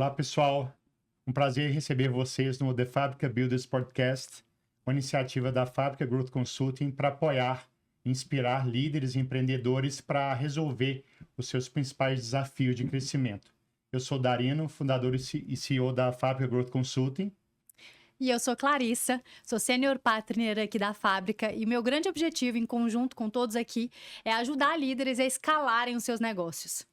Olá, pessoal. Um prazer receber vocês no The Fábrica Builders Podcast, uma iniciativa da Fábrica Growth Consulting para apoiar e inspirar líderes e empreendedores para resolver os seus principais desafios de crescimento. Eu sou Darino, fundador e CEO da Fábrica Growth Consulting. E eu sou Clarissa, sou Senior Partner aqui da fábrica e meu grande objetivo, em conjunto com todos aqui, é ajudar líderes a escalarem os seus negócios.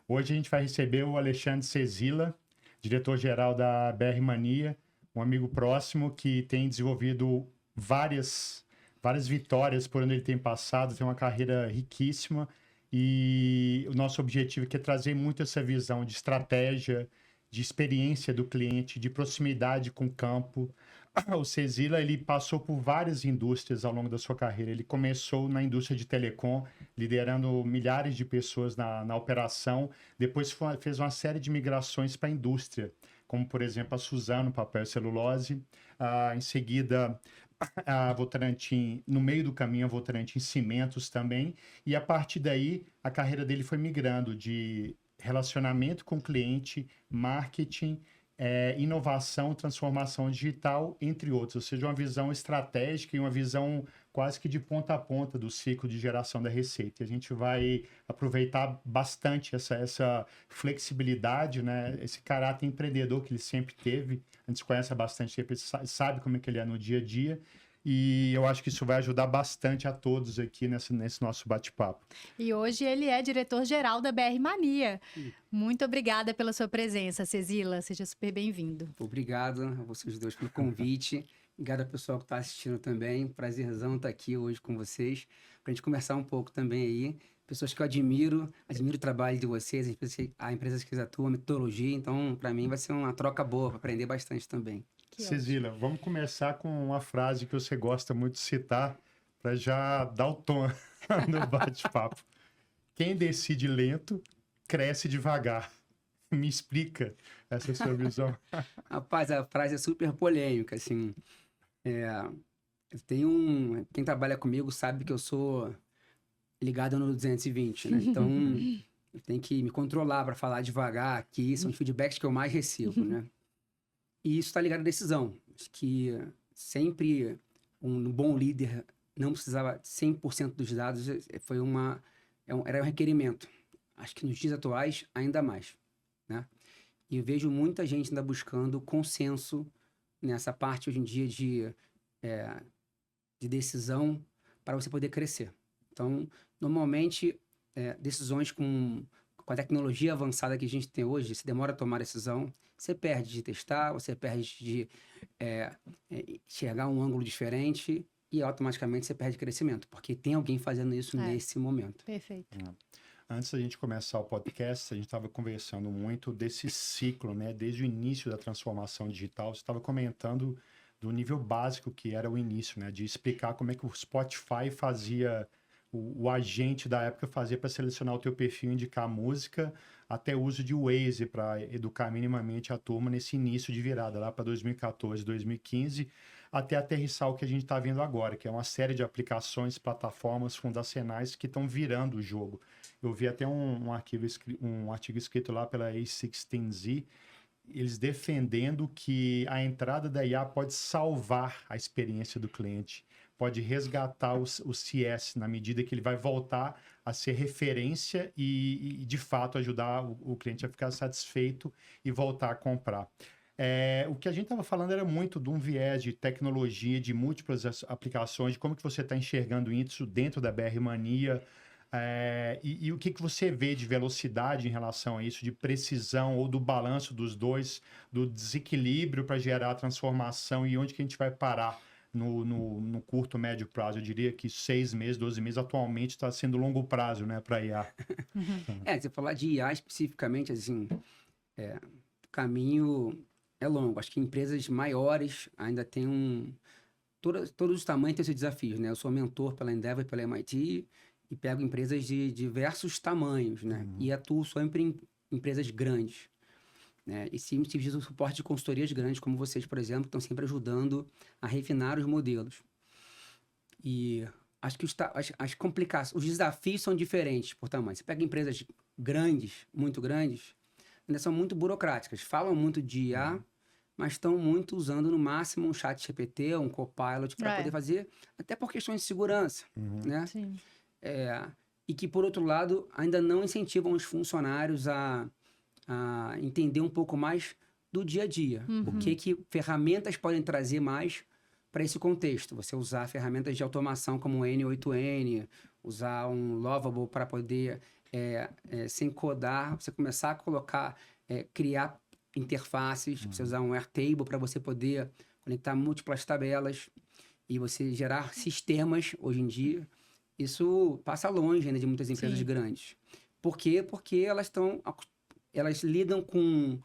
Hoje a gente vai receber o Alexandre Cezila, diretor-geral da BR Mania, um amigo próximo que tem desenvolvido várias vitórias por onde ele tem passado, tem uma carreira riquíssima e o nosso objetivo aqui é trazer muito essa visão de estratégia, de experiência do cliente, de proximidade com o campo. O Cezila, ele passou por várias indústrias ao longo da sua carreira. Ele começou na indústria de telecom, liderando milhares de pessoas na operação. Depois fez uma série de migrações para a indústria, como, por exemplo, a Suzano, papel e celulose. Em seguida, a Votorantim, no meio do caminho, a Votorantim Cimentos também. E a partir daí, a carreira dele foi migrando de relacionamento com o cliente, marketing, inovação, transformação digital, entre outros. Ou seja, uma visão estratégica e uma visão quase que de ponta a ponta do ciclo de geração da receita. E a gente vai aproveitar bastante essa flexibilidade, né? Esse caráter empreendedor que ele sempre teve. A gente se conhece há bastante tempo, sabe como é que ele é no dia a dia. E eu acho que isso vai ajudar bastante a todos aqui nesse nosso bate-papo. E hoje ele é diretor-geral da BR Mania. Muito obrigada pela sua presença, Cezila. Seja super bem-vindo. Obrigado a vocês dois pelo convite. Obrigado ao pessoal que está assistindo também. Prazerzão estar aqui hoje com vocês, para a gente conversar um pouco também aí. Pessoas que eu admiro o trabalho de vocês, a empresa que vocês atuam, a metodologia. Então, para mim, vai ser uma troca boa, para aprender bastante também. Cezila, vamos começar com uma frase que você gosta muito de citar, para já dar o tom no bate-papo. Quem decide lento, cresce devagar. Me explica essa sua visão. Rapaz, a frase é super polêmica, assim. Quem trabalha comigo sabe que eu sou ligado no 220, né? Então, eu tenho que me controlar para falar devagar, que são os feedbacks que eu mais recebo, né? E isso está ligado à decisão. Acho que sempre um bom líder não precisava 100% dos dados, era um requerimento. Acho que nos dias atuais, ainda mais, né? E eu vejo muita gente ainda buscando consenso nessa parte hoje em dia de decisão para você poder crescer. Então, normalmente, decisões com a tecnologia avançada que a gente tem hoje, se demora a tomar decisão, você perde de testar, você perde de enxergar um ângulo diferente e automaticamente você perde crescimento, porque tem alguém fazendo isso nesse momento. Perfeito. Antes da gente começar o podcast, a gente estava conversando muito desse ciclo, né? Desde o início da transformação digital, você estava comentando do nível básico que era o início, né? De explicar como é que o Spotify fazia, o agente da época fazia para selecionar o teu perfil, indicar a música, até o uso de Waze para educar minimamente a turma nesse início de virada, lá para 2014, 2015, até aterrissar o que a gente está vendo agora, que é uma série de aplicações, plataformas fundacionais que estão virando o jogo. Eu vi até um artigo escrito lá pela A16Z, eles defendendo que a entrada da IA pode salvar a experiência do cliente, pode resgatar o CS na medida que ele vai voltar a ser referência e de fato, ajudar o cliente a ficar satisfeito e voltar a comprar. O que a gente estava falando era muito de um viés de tecnologia, de múltiplas aplicações, de como que você está enxergando isso dentro da BR Mania, e o que você vê de velocidade em relação a isso, de precisão ou do balanço dos dois, do desequilíbrio para gerar a transformação e onde que a gente vai parar no curto, médio prazo. Eu diria que 6 meses, 12 meses, atualmente está sendo longo prazo, né, para IA. Se falar de IA especificamente, assim, o caminho é longo. Acho que empresas maiores ainda têm todos os tamanhos têm seus desafios, né? Eu sou mentor pela Endeavor e pela MIT e pego empresas de diversos tamanhos, né? E atuo sempre em empresas grandes, né? E sim, tive o suporte de consultorias grandes, como vocês, por exemplo, que estão sempre ajudando a refinar os modelos. E acho que as complicações, os desafios são diferentes por tamanho. Você pega empresas grandes, muito grandes, ainda são muito burocráticas. Falam muito de IA, mas estão muito usando no máximo um chat GPT, um Copilot, para poder fazer, até por questões de segurança, né? Sim. E que, por outro lado, ainda não incentivam os funcionários a entender um pouco mais do dia a dia. O que ferramentas podem trazer mais para esse contexto. Você usar ferramentas de automação como o N8N, usar um Lovable para poder, sem codar, você começar a colocar, criar interfaces, você usar um Airtable para você poder conectar múltiplas tabelas e você gerar sistemas hoje em dia. Isso passa longe ainda de muitas empresas grandes. Por quê? Porque elas lidam com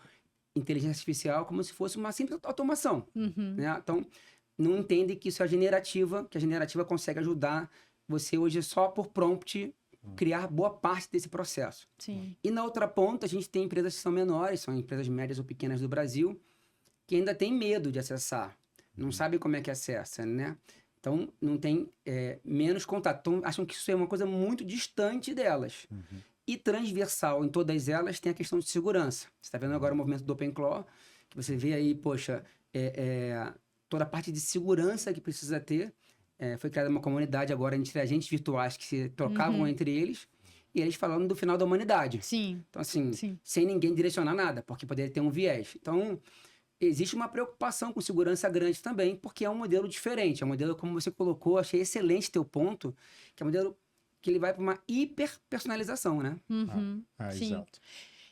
inteligência artificial como se fosse uma simples automação. Né? Então, não entendem que isso é generativa, que a generativa consegue ajudar você hoje só por prompt criar boa parte desse processo. Sim. E na outra ponta, a gente tem empresas que são menores, são empresas médias ou pequenas do Brasil, que ainda têm medo de acessar. Não sabem como é que acessa, né? Então, não tem menos contato. Então, acham que isso é uma coisa muito distante delas. E transversal em todas elas tem a questão de segurança. Você está vendo agora o movimento do OpenClaw, que você vê aí, poxa, toda a parte de segurança que precisa ter. Foi criada uma comunidade agora entre agentes virtuais que se trocavam entre eles, e eles falando do final da humanidade. Sim. Então, assim, sem ninguém direcionar nada, porque poderia ter um viés. Então, existe uma preocupação com segurança grande também, porque é um modelo diferente. É um modelo, como você colocou, achei excelente teu ponto, que é um modelo que ele vai para uma hiperpersonalização, né? Sim. Exato.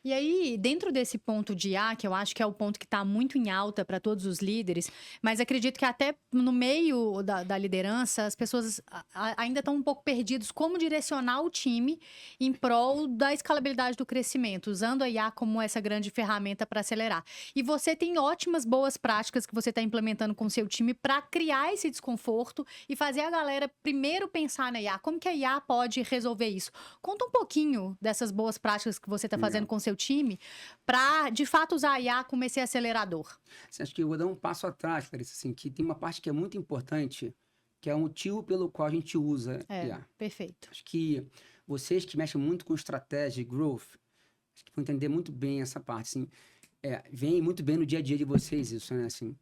E aí, dentro desse ponto de IA, que eu acho que é o ponto que está muito em alta para todos os líderes, mas acredito que até no meio da liderança, as pessoas ainda estão um pouco perdidos como direcionar o time em prol da escalabilidade do crescimento, usando a IA como essa grande ferramenta para acelerar. E você tem ótimas, boas práticas que você está implementando com o seu time para criar esse desconforto e fazer a galera primeiro pensar na IA. Como que a IA pode resolver isso? Conta um pouquinho dessas boas práticas que você está fazendo com o seu time para, de fato, usar a IA como esse acelerador. Acho que eu vou dar um passo atrás, Clarissa, assim, que tem uma parte que é muito importante, que é o motivo pelo qual a gente usa IA. Perfeito. Acho que vocês que mexem muito com estratégia e growth, acho que vão entender muito bem essa parte, assim, vem muito bem no dia a dia de vocês isso, né, assim.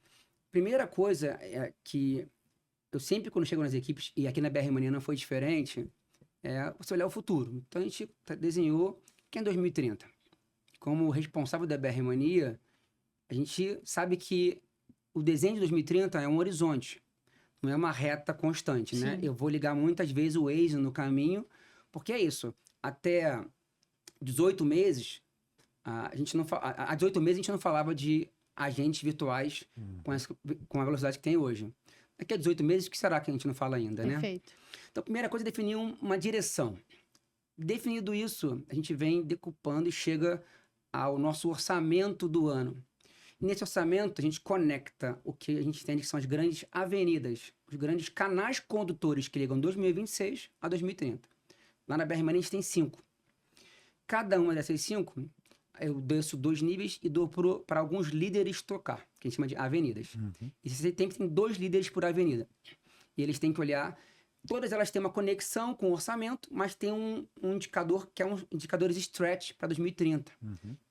Primeira coisa é que eu sempre, quando chego nas equipes, e aqui na BR Mania não foi diferente, é você olhar o futuro. Então, a gente desenhou que é em 2030. Como responsável da BR Mania, a gente sabe que o desenho de 2030 é um horizonte, não é uma reta constante, né? Eu vou ligar muitas vezes o Waze no caminho, porque é isso. Até 18 meses, há 18 meses a gente não falava de agentes virtuais com a velocidade que tem hoje. Daqui a 18 meses, o que será que a gente não fala ainda, né? Perfeito. Então, a primeira coisa é definir uma direção. Definido isso, a gente vem decupando e chega ao nosso orçamento do ano. E nesse orçamento, a gente conecta o que a gente entende que são as grandes avenidas, os grandes canais condutores que ligam 2026 a 2030. Lá na BR Mania a gente tem 5. Cada uma dessas 5, eu desço 2 níveis e dou para alguns líderes tocar, que a gente chama de avenidas. E você tem 2 líderes por avenida. E eles têm que olhar. Todas elas têm uma conexão com o orçamento, mas tem um indicador que é um indicadores stretch para 2030,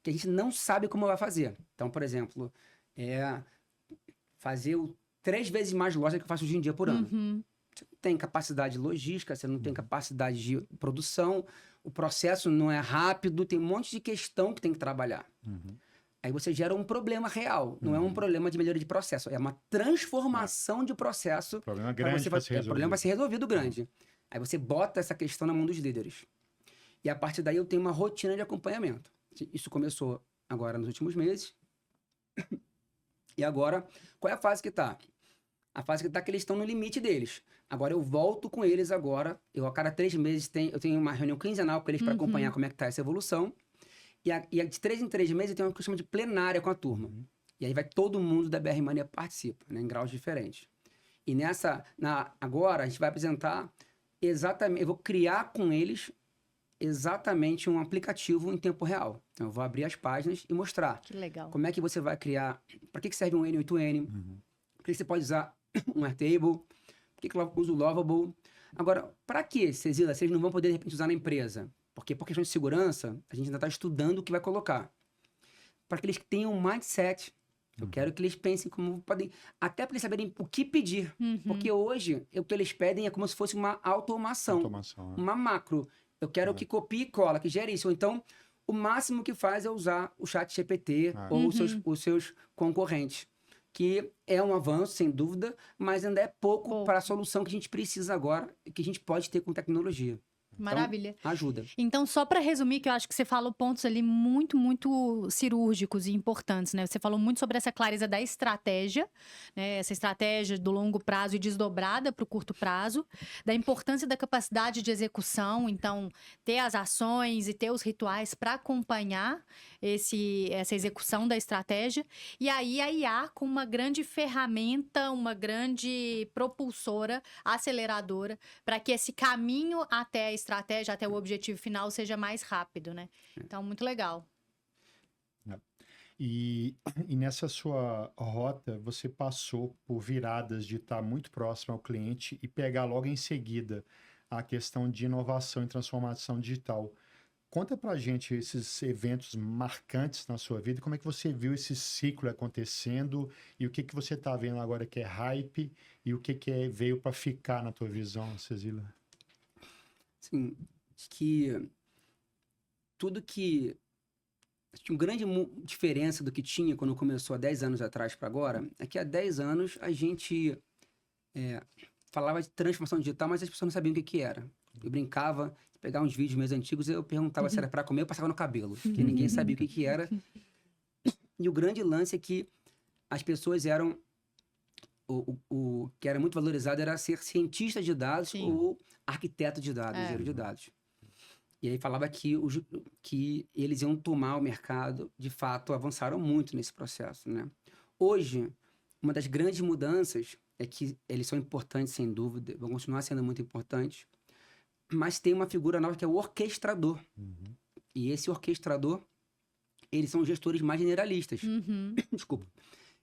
que a gente não sabe como vai fazer. Então, por exemplo, fazer 3 vezes mais loja que eu faço hoje em dia por ano. Você não tem capacidade logística, você não tem capacidade de produção, o processo não é rápido, tem um monte de questão que tem que trabalhar. Aí você gera um problema real, não é um problema de melhoria de processo, é uma transformação de processo. Problema grande para ser resolvido. O problema vai ser resolvido grande. Aí você bota essa questão na mão dos líderes. E a partir daí eu tenho uma rotina de acompanhamento. Isso começou agora nos últimos meses. E agora, qual é a fase que está? A fase que está que eles estão no limite deles. Agora eu volto com eles agora, a cada 3 meses eu tenho uma reunião quinzenal com eles para acompanhar como é que está essa evolução. E de 3 em 3 meses eu tenho uma questão de plenária com a turma. E aí vai todo mundo da BR Mania participa, né, em graus diferentes. E agora a gente vai apresentar exatamente, eu vou criar com eles exatamente um aplicativo em tempo real. Então eu vou abrir as páginas e mostrar. Que legal. Como é que você vai criar, para que serve um N8N, por que você pode usar um Airtable, por que eu uso o Lovable. Agora, para que, Cezila, vocês não vão poder de repente usar na empresa? Porque por questão de segurança, a gente ainda está estudando o que vai colocar. para que eles tenham um mindset. Eu quero que eles pensem como podem, até para eles saberem o que pedir. Porque hoje, o que eles pedem é como se fosse uma automação, uma macro. Eu quero que copie e cola, que gere isso. Ou então, o máximo que faz é usar o chat GPT ou os seus concorrentes. Que é um avanço, sem dúvida, mas ainda é pouco para a solução que a gente precisa agora, que a gente pode ter com tecnologia. Maravilha. Então, ajuda. Então, só para resumir, que eu acho que você falou pontos ali muito, muito cirúrgicos e importantes, né? Você falou muito sobre essa clareza da estratégia, né? Essa estratégia do longo prazo e desdobrada para o curto prazo, da importância da capacidade de execução, então, ter as ações e ter os rituais para acompanhar essa execução da estratégia. E aí, a IA com uma grande ferramenta, uma grande propulsora, aceleradora, para que esse caminho até a estratégia, até o objetivo final seja mais rápido, né? Então, muito legal. E nessa sua rota, você passou por viradas de estar muito próximo ao cliente e pegar logo em seguida a questão de inovação e transformação digital. Conta pra gente esses eventos marcantes na sua vida, como é que você viu esse ciclo acontecendo e o que você está vendo agora que é hype e o que veio para ficar na tua visão, Cecília? Sim, que tudo que... Acho que uma grande diferença do que tinha quando começou há 10 anos atrás para agora é que há 10 anos a gente falava de transformação digital, mas as pessoas não sabiam o que era. Eu brincava, pegar uns vídeos meus antigos, eu perguntava se era para comer, eu passava no cabelo, porque ninguém sabia o que era. E o grande lance é que as pessoas eram... O que era muito valorizado era ser cientista de dados ou arquiteto de dados, engenheiro de dados. E aí falava que eles iam tomar o mercado, de fato, avançaram muito nesse processo, né? Hoje, uma das grandes mudanças é que eles são importantes, sem dúvida, vão continuar sendo muito importantes, mas tem uma figura nova que é o orquestrador. E esse orquestrador, eles são gestores mais generalistas, desculpa,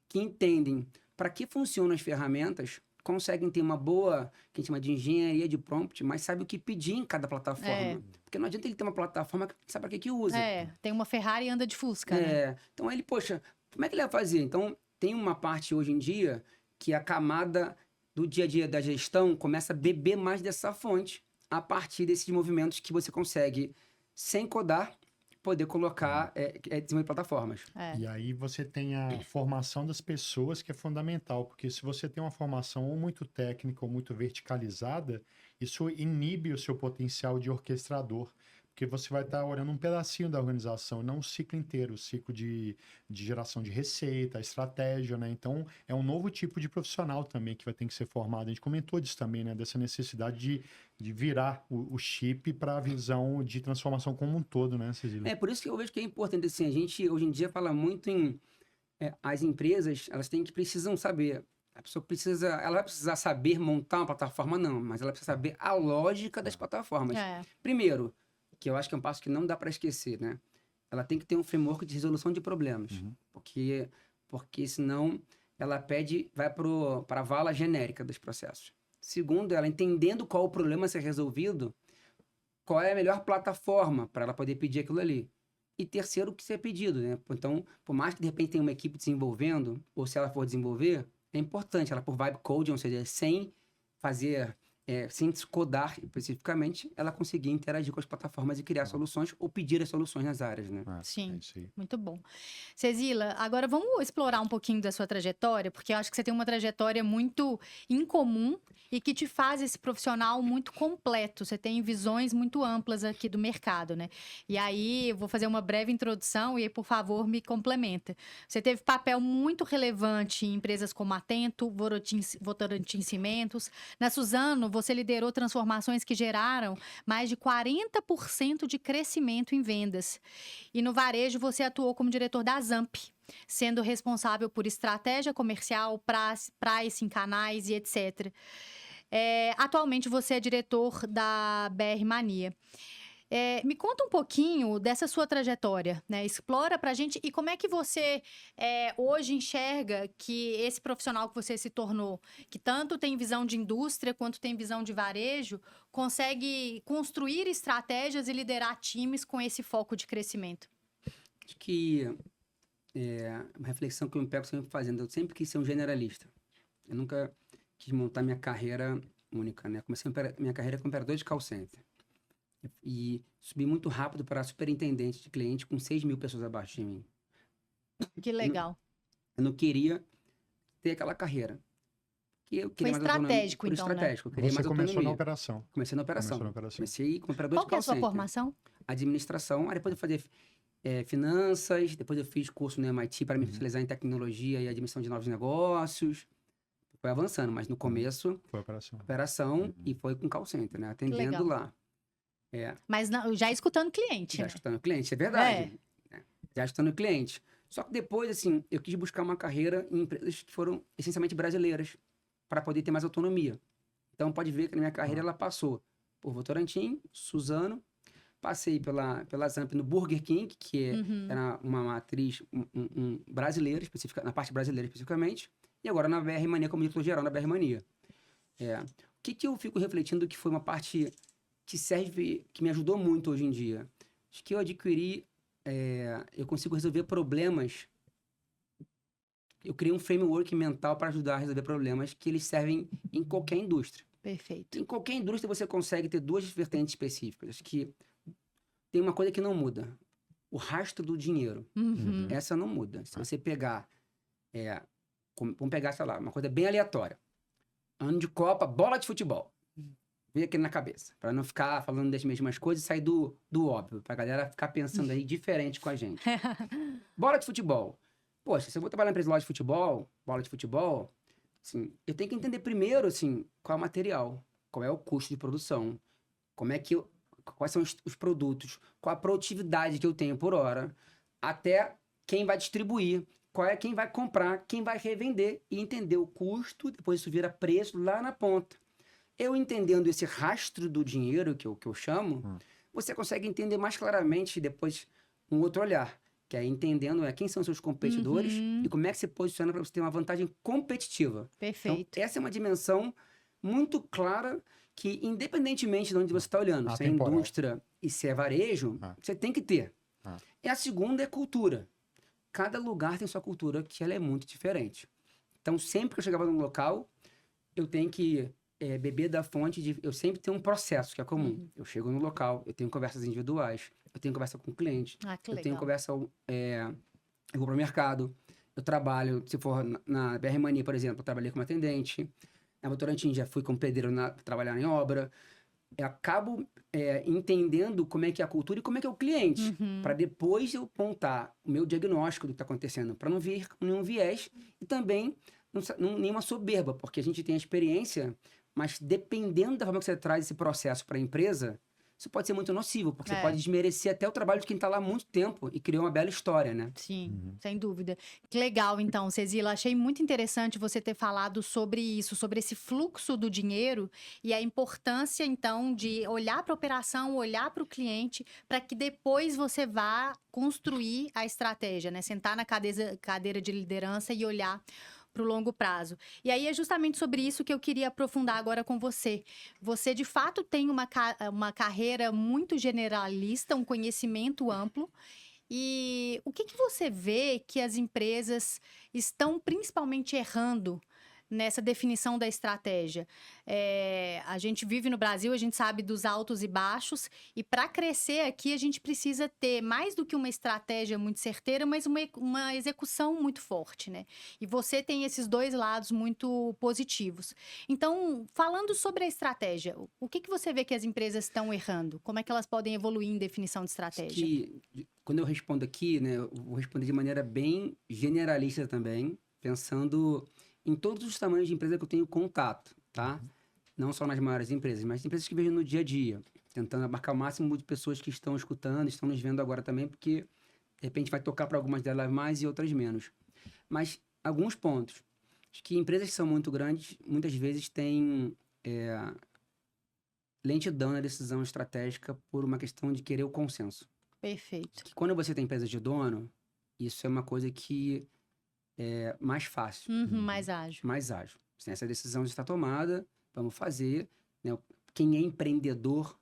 que entendem para que funcionam as ferramentas, conseguem ter uma boa, que a gente chama de engenharia de prompt, mas sabe o que pedir em cada plataforma. Porque não adianta ele ter uma plataforma que sabe para que usa. Tem uma Ferrari e anda de Fusca, né? Então ele, poxa, como é que ele vai fazer? Então tem uma parte hoje em dia que a camada do dia a dia da gestão começa a beber mais dessa fonte a partir desses movimentos que você consegue, sem codar, poder colocar, desenvolver plataformas. E aí você tem a formação das pessoas, que é fundamental, porque se você tem uma formação ou muito técnica ou muito verticalizada, isso inibe o seu potencial de orquestrador, porque você vai estar olhando um pedacinho da organização, não o ciclo inteiro, o ciclo de geração de receita, a estratégia, né? Então, é um novo tipo de profissional também que vai ter que ser formado. A gente comentou disso também, né? Dessa necessidade de virar o chip para a visão de transformação como um todo, né, Cecília? Por isso que eu vejo que é importante, assim, a gente hoje em dia fala muito em... as empresas, elas precisam saber... A pessoa ela vai precisar saber montar uma plataforma, não, mas ela precisa saber a lógica das plataformas. Primeiro, que eu acho que é um passo que não dá para esquecer, né? Ela tem que ter um framework de resolução de problemas, porque senão ela vai para a vala genérica dos processos. Segundo, ela entendendo qual o problema a ser resolvido, qual é a melhor plataforma para ela poder pedir aquilo ali. E terceiro, o que ser pedido, né? Então, por mais que de repente tenha uma equipe desenvolvendo, ou se ela for desenvolver, é importante ela por vibe coding, ou seja, sem fazer... sem codar especificamente, ela conseguir interagir com as plataformas e criar soluções ou pedir as soluções nas áreas, né? Sim, muito bom. Cecília, agora vamos explorar um pouquinho da sua trajetória, porque eu acho que você tem uma trajetória muito incomum e que te faz esse profissional muito completo. Você tem visões muito amplas aqui do mercado, né? E aí, eu vou fazer uma breve introdução e aí, por favor, me complementa. Você teve papel muito relevante em empresas como Atento, Votorantim Cimentos. Na Suzano, você liderou transformações que geraram mais de 40% de crescimento em vendas. E no varejo, você atuou como diretor da Zamp, sendo responsável por estratégia comercial, pricing, canais e etc. Atualmente, você é diretor da BR Mania. Me conta um pouquinho dessa sua trajetória, né? Explora pra gente e como é que você hoje enxerga que esse profissional que você se tornou, que tanto tem visão de indústria quanto tem visão de varejo, consegue construir estratégias e liderar times com esse foco de crescimento? Acho que uma reflexão que eu me pego sempre fazendo. Eu sempre quis ser um generalista. Eu nunca quis montar minha carreira única, né? Comecei minha carreira como operador de call center. E subi muito rápido para superintendente de cliente com 6.000 pessoas abaixo de mim. Que legal. Eu não queria ter aquela carreira. Eu queria Foi mais autonomia. estratégico, Foi então, né? estratégico. Eu queria Você mais começou na autonomia. operação. Comecei na operação. Começou na operação. Comecei como operador Qual de que é call a sua center. formação? Administração. Aí depois eu fazia finanças. Depois eu fiz curso no MIT para me especializar em tecnologia e administração de novos negócios. Foi avançando, mas no começo, Foi operação. operação e foi com call center, né? Atendendo legal. lá. Mas já escutando cliente, Já né? escutando o cliente, é verdade. Né? Já escutando o cliente. Só que depois, assim, eu quis buscar uma carreira em empresas que foram essencialmente brasileiras, para poder ter mais autonomia. Então, pode ver que na minha carreira ela passou por Votorantim, Suzano, passei pela Zamp no Burger King, que era uma matriz brasileira, na parte brasileira especificamente, e agora na BR Mania, como diretor geral na BR Mania. O que eu fico refletindo que foi uma parte que serve, que me ajudou muito hoje em dia? Acho que eu adquiri, eu consigo resolver problemas. Eu criei um framework mental para ajudar a resolver problemas que eles servem em qualquer indústria. Perfeito. Em qualquer indústria você consegue ter duas vertentes específicas. Acho que tem uma coisa que não muda. O rastro do dinheiro. Essa não muda. Se você pegar, vamos pegar, sei lá, uma coisa bem aleatória. Ano de Copa, bola de futebol. Vem aqui na cabeça. Para não ficar falando das mesmas coisas e sair do óbvio. Para a galera ficar pensando aí diferente com a gente. Bola de futebol. Poxa, se eu vou trabalhar na empresa de loja de futebol, bola de futebol, assim, eu tenho que entender primeiro, assim, qual é o material, qual é o custo de produção, quais são os produtos, qual a produtividade que eu tenho por hora, até quem vai distribuir, quem vai comprar, quem vai revender e entender o custo, depois isso vira preço lá na ponta. Eu entendendo esse rastro do dinheiro, que eu chamo, você consegue entender mais claramente depois um outro olhar. Que é entendendo quem são seus competidores e como é que você posiciona para você ter uma vantagem competitiva. Perfeito. Então, essa é uma dimensão muito clara que, independentemente de onde você está olhando, se é indústria e se é varejo, você tem que ter. E a segunda é cultura. Cada lugar tem sua cultura, que ela é muito diferente. Então, sempre que eu chegava num local, eu tenho que beber da fonte eu sempre tenho um processo que é comum. Eu chego no local, eu tenho conversas individuais, eu tenho conversa com o cliente, eu tenho conversa, eu vou para o mercado, eu trabalho, se for na BR Mania, por exemplo, eu trabalhei como atendente, na Votorantim já fui como pedreiro trabalhar em obra, eu acabo entendendo como é que é a cultura e como é que é o cliente, para depois eu montar o meu diagnóstico do que está acontecendo, para não vir com nenhum viés e também nenhuma soberba, porque a gente tem a experiência, mas dependendo da forma que você traz esse processo para a empresa, isso pode ser muito nocivo, porque você pode desmerecer até o trabalho de quem está lá há muito tempo e criou uma bela história, né? Sim, sem dúvida. Que legal, então, Cezila. Achei muito interessante você ter falado sobre isso, sobre esse fluxo do dinheiro e a importância, então, de olhar para a operação, olhar para o cliente, para que depois você vá construir a estratégia, né? Sentar na cadeira de liderança e olhar para o longo prazo. E aí é justamente sobre isso que eu queria aprofundar agora com você. Você, de fato, tem uma carreira muito generalista, um conhecimento amplo. E o que você vê que as empresas estão principalmente errando nessa definição da estratégia? A gente vive no Brasil, a gente sabe dos altos e baixos, e para crescer aqui a gente precisa ter mais do que uma estratégia muito certeira, mas uma execução muito forte, né? E você tem esses dois lados muito positivos. Então, falando sobre a estratégia, o que você vê que as empresas estão errando? Como é que elas podem evoluir em definição de estratégia? Quando eu respondo aqui, né, eu vou responder de maneira bem generalista também, pensando em todos os tamanhos de empresa que eu tenho contato, tá? Não só nas maiores empresas, mas empresas que vejo no dia a dia, tentando abarcar o máximo de pessoas que estão escutando, estão nos vendo agora também, porque de repente vai tocar para algumas delas mais e outras menos. Mas alguns pontos. Acho que empresas que são muito grandes, muitas vezes têm lentidão na decisão estratégica por uma questão de querer o consenso. Perfeito. Que quando você tem empresa de dono, isso é uma coisa que é mais fácil. Mais ágil. Mais ágil. Essa decisão já está tomada, vamos fazer. Né? Quem é empreendedor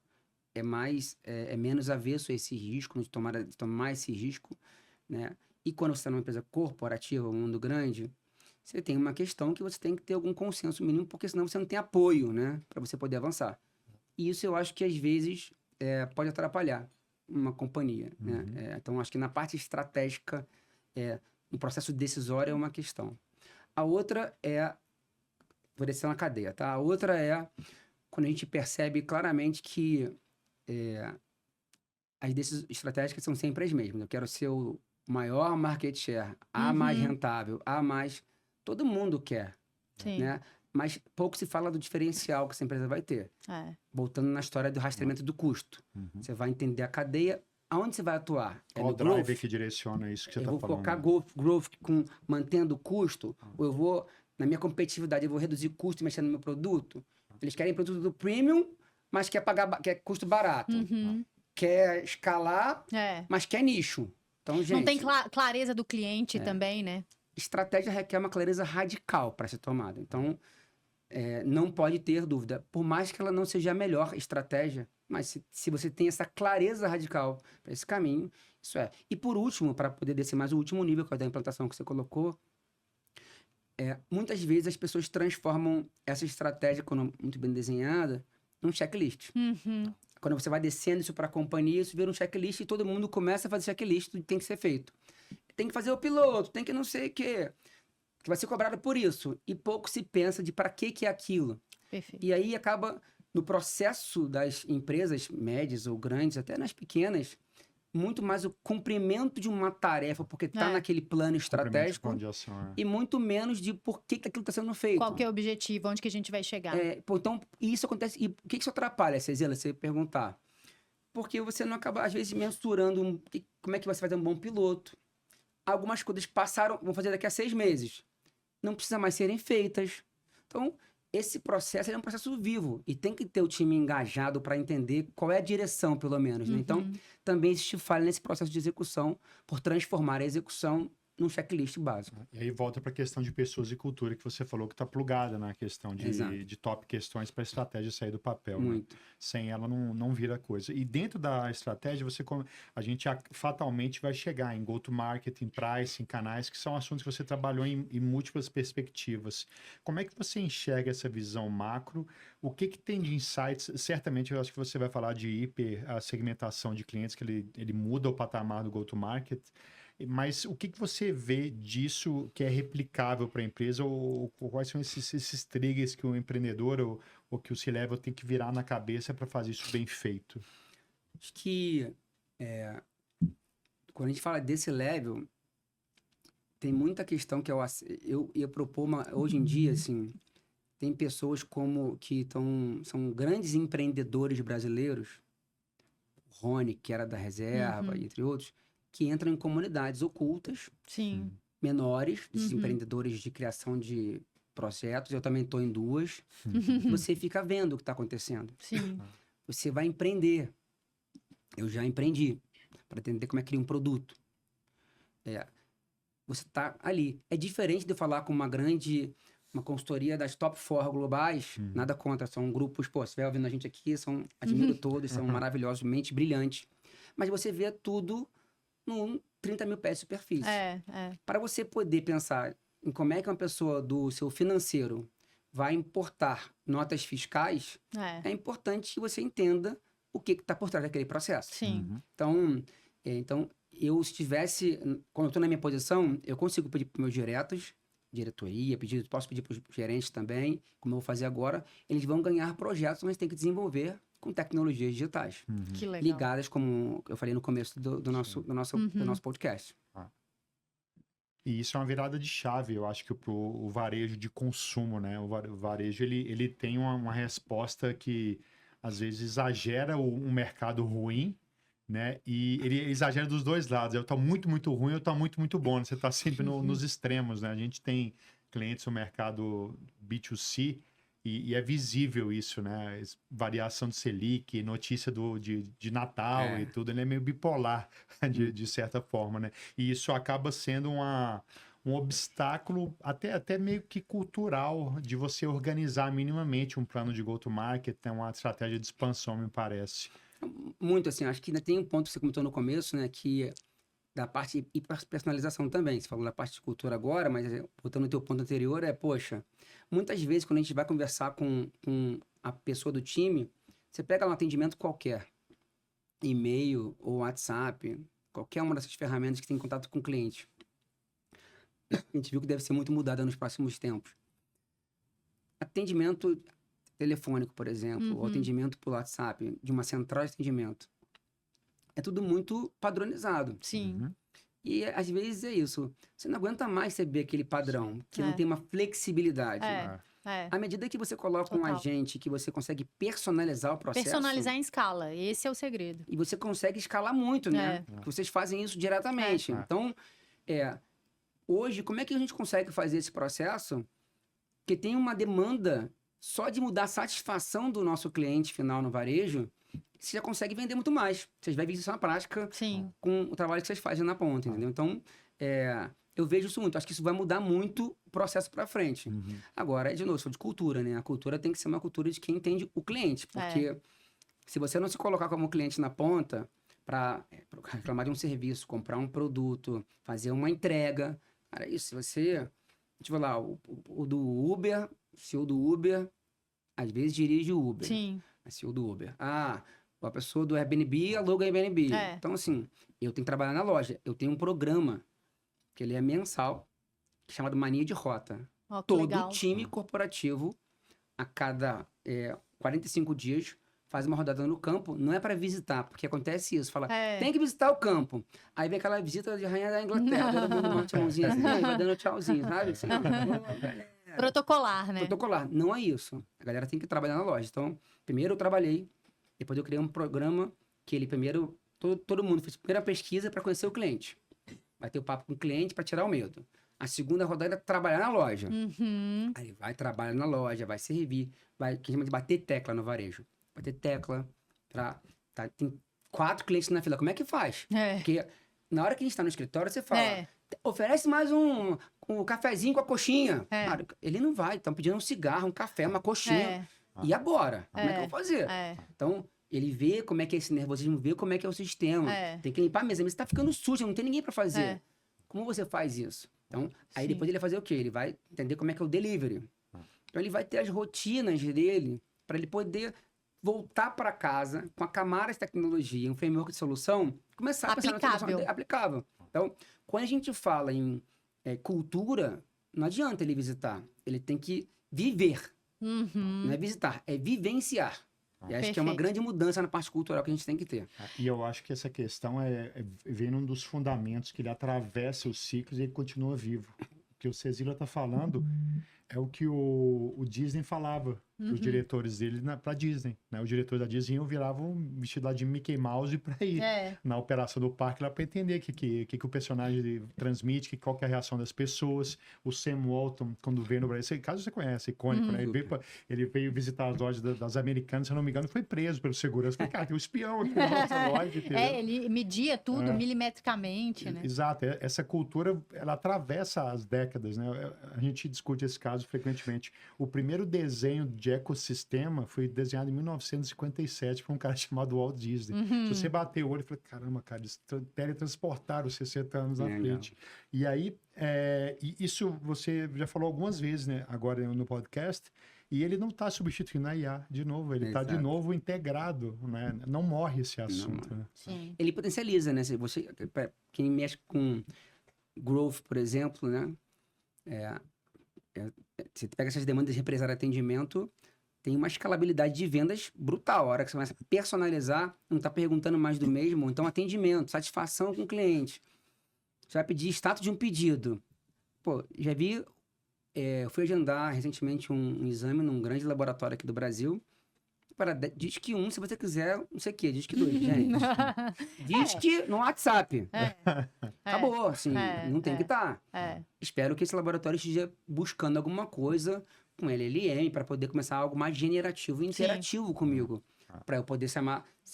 é menos avesso a esse risco, de tomar esse risco. Né? E quando você está numa empresa corporativa, um mundo grande, você tem uma questão que você tem que ter algum consenso mínimo, porque senão você não tem apoio, né? Para você poder avançar. E isso eu acho que às vezes pode atrapalhar uma companhia, né? Então, acho que na parte estratégica, no processo decisório é uma questão. A outra vou descer na cadeia, tá? A outra é quando a gente percebe claramente que as decisões estratégicas são sempre as mesmas. Eu quero ser o maior market share, a mais rentável, a mais... Todo mundo quer, Sim. né? Mas pouco se fala do diferencial que essa empresa vai ter. Voltando na história do rastreamento do custo. Você vai entender a cadeia, aonde você vai atuar. Qual o driver que direciona isso que você está falando? Eu vou focar growth mantendo o custo, ou eu vou, na minha competitividade, eu vou reduzir o custo mexendo no meu produto. Eles querem produto do premium, mas quer custo barato. Quer escalar, mas quer nicho. Então, gente... Não tem clareza do cliente também, né? Estratégia requer uma clareza radical para ser tomada. Então, não pode ter dúvida. Por mais que ela não seja a melhor estratégia, mas se você tem essa clareza radical para esse caminho, isso é. E por último, para poder descer mais o último nível, que é da implantação que você colocou, muitas vezes as pessoas transformam essa estratégia, quando muito bem desenhada, num checklist. Quando você vai descendo isso para a companhia, isso vira um checklist e todo mundo começa a fazer checklist, tudo tem que ser feito. Tem que fazer o piloto, tem que não sei o quê. Que vai ser cobrado por isso. E pouco se pensa de para que é aquilo. Perfeito. E aí acaba, no processo das empresas médias ou grandes, até nas pequenas, muito mais o cumprimento de uma tarefa, porque está naquele plano estratégico, e muito menos de por que aquilo está sendo feito. Qual que é o objetivo, onde que a gente vai chegar. Então, isso acontece. E o que isso atrapalha, Cezila, você perguntar? Porque você não acaba, às vezes, mensurando como é que você vai fazer um bom piloto. Algumas coisas vão fazer daqui a 6 meses. Não precisa mais serem feitas. Então, esse processo é um processo vivo. E tem que ter o time engajado para entender qual é a direção, pelo menos. Né? Então, também existe falha nesse processo de execução por transformar a execução num checklist básico. E aí volta para a questão de pessoas e cultura que você falou que está plugada na questão de top questões para a estratégia sair do papel. Muito. Né? Sem ela não vira coisa. E dentro da estratégia, a gente fatalmente vai chegar em go-to-market, em price, em canais, que são assuntos que você trabalhou em múltiplas perspectivas. Como é que você enxerga essa visão macro? O que tem de insights? Certamente, eu acho que você vai falar de a segmentação de clientes, que ele muda o patamar do go-to-market. Mas o que você vê disso que é replicável para a empresa ou quais são esses triggers que o empreendedor ou que o C-Level tem que virar na cabeça para fazer isso bem feito? Acho que quando a gente fala desse level, tem muita questão que eu ia propor hoje em dia, assim, tem pessoas que são grandes empreendedores brasileiros, Rony, que era da reserva, entre outros, que entram em comunidades ocultas, menores, desses empreendedores de criação de projetos. Eu também estou em 2. Você fica vendo o que está acontecendo. Você vai empreender. Eu já empreendi para entender como é que cria um produto. Você está ali. É diferente de eu falar com uma consultoria das top 4 globais, nada contra, são grupos, se estiver ouvindo a gente aqui, admiro todos, são maravilhosos, mente brilhante. Mas você vê tudo num 30 mil pés de superfície. Para você poder pensar em como é que uma pessoa do seu financeiro vai importar notas fiscais, é importante que você entenda o que está por trás daquele processo. Então, eu quando eu estou na minha posição, eu consigo pedir para os meus diretoria, posso pedir para os gerentes também, como eu vou fazer agora, eles vão ganhar projetos, mas tem que desenvolver com tecnologias digitais. Que legal. Ligadas, como eu falei no começo do nosso podcast. E isso é uma virada de chave, eu acho que o varejo de consumo, né? O varejo, ele tem uma resposta que, às vezes, exagera um mercado ruim, né? E ele exagera dos dois lados. Eu tô muito, muito ruim, eu tô muito, muito bom. Você tá sempre nos extremos, né? A gente tem clientes no mercado B2C e é visível isso, né? Variação de Selic, notícia de Natal e tudo. Ele é meio bipolar, de certa forma, né? E isso acaba sendo um obstáculo até meio que cultural de você organizar minimamente um plano de go-to-market, né? Uma estratégia de expansão, me parece. Muito, assim, acho que ainda tem um ponto que você comentou no começo, né? Que da parte de personalização também. Você falou da parte de cultura agora, mas voltando ao teu ponto anterior, poxa, muitas vezes quando a gente vai conversar com a pessoa do time, você pega um atendimento qualquer, e-mail ou WhatsApp, qualquer uma dessas ferramentas que tem contato com o cliente. A gente viu que deve ser muito mudada nos próximos tempos. Atendimento telefônico, por exemplo, ou atendimento por WhatsApp, de uma central de atendimento. É tudo muito padronizado. Sim. E às vezes é isso. Você não aguenta mais receber aquele padrão, que não tem uma flexibilidade. À medida que você coloca um agente, que você consegue personalizar o processo... Personalizar em escala, esse é o segredo. E você consegue escalar muito, né? Vocês fazem isso diretamente. Então, hoje, como é que a gente consegue fazer esse processo que tem uma demanda só de mudar a satisfação do nosso cliente final no varejo? Você já consegue vender muito mais. Vocês vai ver isso na prática com o trabalho que vocês fazem na ponta, entendeu? Então, eu vejo isso muito. Acho que isso vai mudar muito o processo para frente. Agora, de novo, isso é de cultura, né? A cultura tem que ser uma cultura de quem entende o cliente. Porque se você não se colocar como cliente na ponta para reclamar de um serviço, comprar um produto, fazer uma entrega... Cara, isso, se você... Tipo lá, o do Uber, o CEO do Uber, às vezes dirige o Uber. Sim. A CEO do Uber. A pessoa do Airbnb aluga Airbnb. Então, assim, eu tenho que trabalhar na loja. Eu tenho um programa, que ele é mensal, chamado Mania de Rota. Todo time corporativo, a cada 45 dias, faz uma rodada no campo. Não é para visitar, porque acontece isso. Fala, tem que visitar o campo. Aí vem aquela visita de rainha da Inglaterra, dando uma tchauzinha assim, vai dando tchauzinho, sabe? Assim, protocolar, né? Protocolar. Não é isso. A galera tem que trabalhar na loja. Então, primeiro eu trabalhei, depois eu criei um programa que ele primeiro, todo mundo fez a primeira pesquisa para conhecer o cliente. Vai ter o papo com o cliente para tirar o medo. A segunda rodada é trabalhar na loja. Aí vai trabalhar na loja, vai servir, vai, que a gente chama de bater tecla no varejo. Bater tecla, tem 4 clientes na fila. Como é que faz? Porque na hora que a gente está no escritório, você fala, oferece mais um cafezinho com a coxinha. Cara, ele não vai, estão pedindo um cigarro, um café, uma coxinha. E agora? Como é que eu vou fazer? Então, ele vê como é que é esse nervosismo, vê como é que é o sistema. Tem que limpar a mesa. Mas está ficando sujo, não tem ninguém para fazer. Como você faz isso? Então, aí depois ele vai fazer o quê? Ele vai entender como é que é o delivery. Então, ele vai ter as rotinas dele para ele poder voltar para casa com a camada de tecnologia, um framework de solução, começar a pensar na solução aplicável. Então, quando a gente fala em cultura, não adianta ele visitar. Ele tem que viver. Não é visitar, é vivenciar. E acho que é uma grande mudança na parte cultural que a gente tem que ter. E eu acho que essa questão vem num dos fundamentos que ele atravessa os ciclos e ele continua vivo. O que o Cezila está falando é o que o Disney falava para os diretores dele para Disney, né? Os diretores da Disney viravam vestido lá de Mickey Mouse para ir na operação do parque lá para entender o que o personagem transmite, qual que é a reação das pessoas. O Sam Walton, quando veio no Brasil, esse caso você conhece, icônico, né? Ele veio visitar as lojas das Americanas, se eu não me engano, foi preso pelo segurança. Falei, cara, tem um espião aqui na nossa loja. Entendeu? Ele media tudo milimetricamente, né? Exato. Essa cultura, ela atravessa as décadas, né? A gente discute esse caso frequentemente. O primeiro desenho de ecossistema foi desenhado em 1957 por um cara chamado Walt Disney. Se você bater o olho, fala, caramba, cara, eles teletransportaram os 60 anos na frente. E aí, isso você já falou algumas vezes, né, agora no podcast, e ele não está substituindo a IA de novo, ele está de novo integrado, né? Não morre esse assunto. Né? Ele potencializa, né? Quem mexe com growth, por exemplo, né? Você pega essas demandas de empresário de atendimento, tem uma escalabilidade de vendas brutal. A hora que você começa a personalizar, não está perguntando mais do mesmo. Então, atendimento, satisfação com o cliente. Você vai pedir status de um pedido. Pô, já vi... eu fui agendar recentemente um exame num grande laboratório aqui do Brasil. Diz que 1, se você quiser, não sei o quê. Diz que 2, gente. Diz que no WhatsApp. Acabou, assim. Não tem que estar. Espero que esse laboratório esteja buscando alguma coisa com LLM para poder começar algo mais generativo e interativo comigo. Para eu poder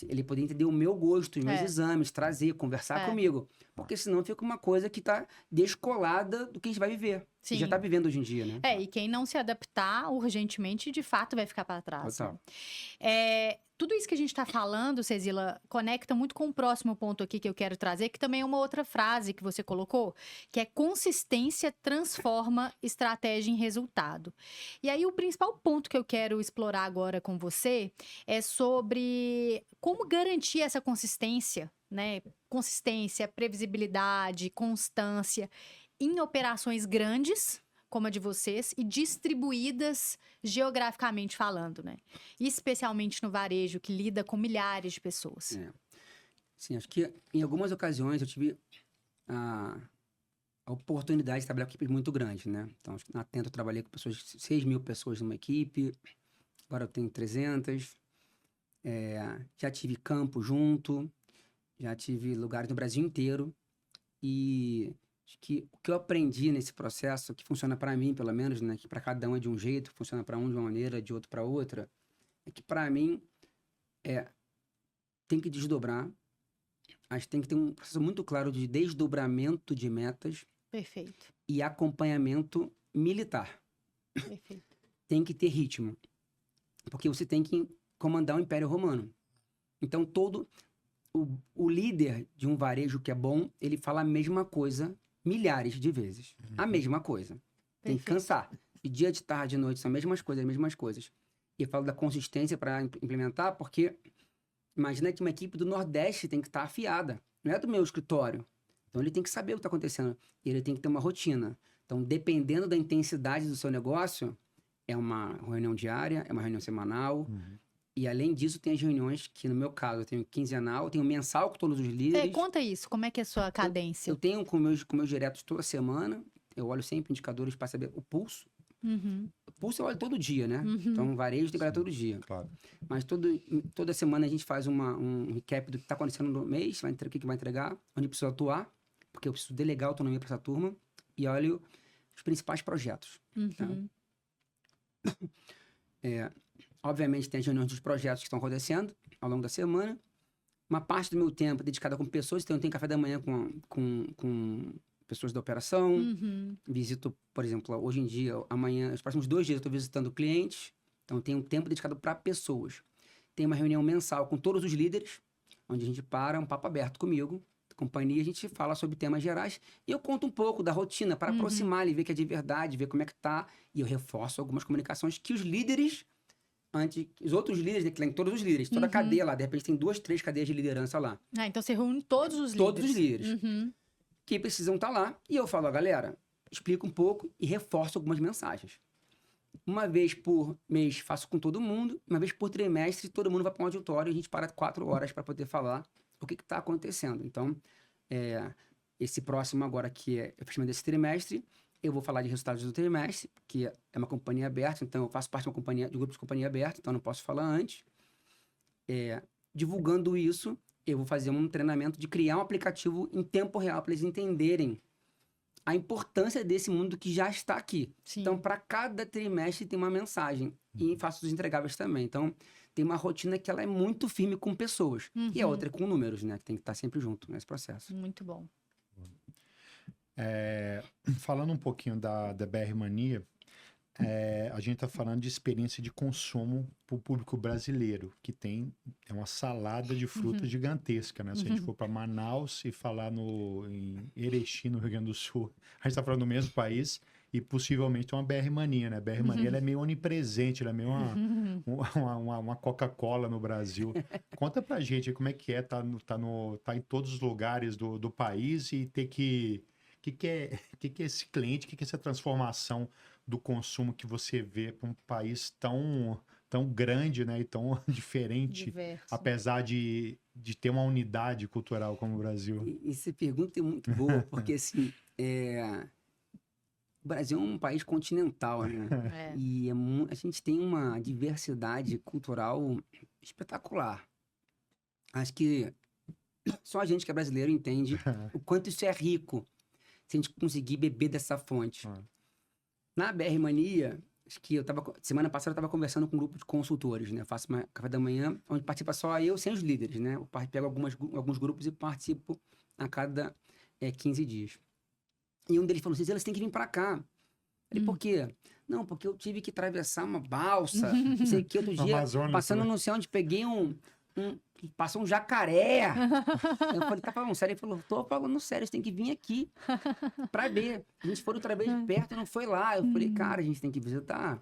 Ele poder entender o meu gosto, os meus exames, trazer, conversar comigo. Porque senão fica uma coisa que tá descolada do que a gente vai viver. Sim. E já tá vivendo hoje em dia, né? E quem não se adaptar urgentemente, de fato, vai ficar para trás. Total. Tudo isso que a gente está falando, Cezila, conecta muito com o próximo ponto aqui que eu quero trazer, que também é uma outra frase que você colocou, que é consistência transforma estratégia em resultado. E aí o principal ponto que eu quero explorar agora com você é sobre como garantir essa consistência, né? Consistência, previsibilidade, constância em operações grandes, como a de vocês, e distribuídas geograficamente falando, né? Especialmente no varejo, que lida com milhares de pessoas. Sim, acho que em algumas ocasiões eu tive a oportunidade de trabalhar com equipes muito grandes, né? Então, acho que na Atento eu trabalhei com 6.000 pessoas numa equipe, agora eu tenho 300. Já tive campo junto, já tive lugares no Brasil inteiro. E acho que o que eu aprendi nesse processo, que funciona para mim, pelo menos, né? Que para cada um é de um jeito, funciona para um de uma maneira, de outro para outra, é que para mim tem que desdobrar. Acho que tem que ter um processo muito claro de desdobramento de metas. Perfeito. E acompanhamento militar. Perfeito. Tem que ter ritmo. Porque você tem que comandar o Império Romano. Então, o líder de um varejo que é bom, ele fala a mesma coisa milhares de vezes. A mesma coisa. Tem que cansar. De dia, de tarde, de noite, são as mesmas coisas. E eu falo da consistência para implementar, porque imagina que uma equipe do Nordeste tem que estar afiada. Não é do meu escritório. Então, ele tem que saber o que está acontecendo. E ele tem que ter uma rotina. Então, dependendo da intensidade do seu negócio, é uma reunião diária, é uma reunião semanal. E, além disso, tem as reuniões que, no meu caso, eu tenho quinzenal, eu tenho mensal com todos os líderes. Conta isso. Como é que é a sua cadência? Eu tenho com meus diretos toda semana. Eu olho sempre indicadores para saber o pulso. O pulso eu olho todo dia, né? Então, varejo tem que olhar todo dia. Claro. Mas toda semana a gente faz um recap do que está acontecendo no mês, o que vai entregar, onde precisa atuar, porque eu preciso delegar autonomia para essa turma, e olho os principais projetos. Tá? Obviamente, tem as reuniões dos projetos que estão acontecendo ao longo da semana. Uma parte do meu tempo é dedicada com pessoas, então eu tenho café da manhã com pessoas da operação. Visito, por exemplo, hoje em dia, amanhã, os próximos 2 dias eu estou visitando clientes. Então, eu tenho um tempo dedicado para pessoas. Tem uma reunião mensal com todos os líderes, onde a gente para, um papo aberto comigo, companhia, a gente fala sobre temas gerais. E eu conto um pouco da rotina para aproximar e ver que é de verdade, ver como é que tá. E eu reforço algumas comunicações que os líderes, os outros líderes, né, que tem todos os líderes, toda a cadeia lá, de repente tem 2, 3 cadeias de liderança lá. Então você reúne todos os líderes. Todos os líderes. Que precisam estar lá. E eu falo, galera, explico um pouco e reforço algumas mensagens. Uma vez por mês faço com todo mundo, uma vez por trimestre todo mundo vai para um auditório e a gente para 4 horas para poder falar o que está acontecendo. Então, esse próximo agora, que é o fechamento desse trimestre, eu vou falar de resultados do trimestre, que é uma companhia aberta, então eu faço parte de um grupo de companhia aberta, então não posso falar antes. Divulgando isso, eu vou fazer um treinamento de criar um aplicativo em tempo real para eles entenderem a importância desse mundo que já está aqui. Sim. Então, para cada trimestre tem uma mensagem. E faço os entregáveis também. Então, tem uma rotina que ela é muito firme com pessoas. E a outra é com números, né? Que tem que estar sempre junto nesse processo. Muito bom. Falando um pouquinho da BR Mania, a gente está falando de experiência de consumo para o público brasileiro, que é uma salada de frutas gigantesca, né? Se a gente for para Manaus e falar em Erechim, no Rio Grande do Sul, a gente está falando do mesmo país e possivelmente uma BR Mania, né? A BR Mania ela é meio onipresente, ela é meio uma Coca-Cola no Brasil. Conta pra gente como é que tá em todos os lugares do país e ter que é esse cliente, que é essa transformação do consumo que você vê para um país tão grande, né, e tão diferente, Diverso. apesar de ter uma unidade cultural como o Brasil. Essa pergunta é muito boa, porque assim, o Brasil é um país continental, né? E a gente tem uma diversidade cultural espetacular. Acho que só a gente que é brasileiro entende o quanto isso é rico, se a gente conseguir beber dessa fonte. Na BR Mania, Acho que semana passada eu estava conversando com um grupo de consultores, né? Eu faço uma café da manhã, onde participa só eu, sem os líderes, né? Eu pego alguns grupos e participo a cada 15 dias. E um deles falou assim, eles têm que vir para cá. Eu falei, por quê? Não, porque eu tive que atravessar uma balsa, não sei o que, outro dia, Amazônia, passando não sei onde, peguei passou um jacaré. Eu falei, tá falando sério? Ele falou, tô falando sério, você tem que vir aqui pra ver. A gente foi outra vez de perto, não foi lá. Eu falei, cara, a gente tem que visitar.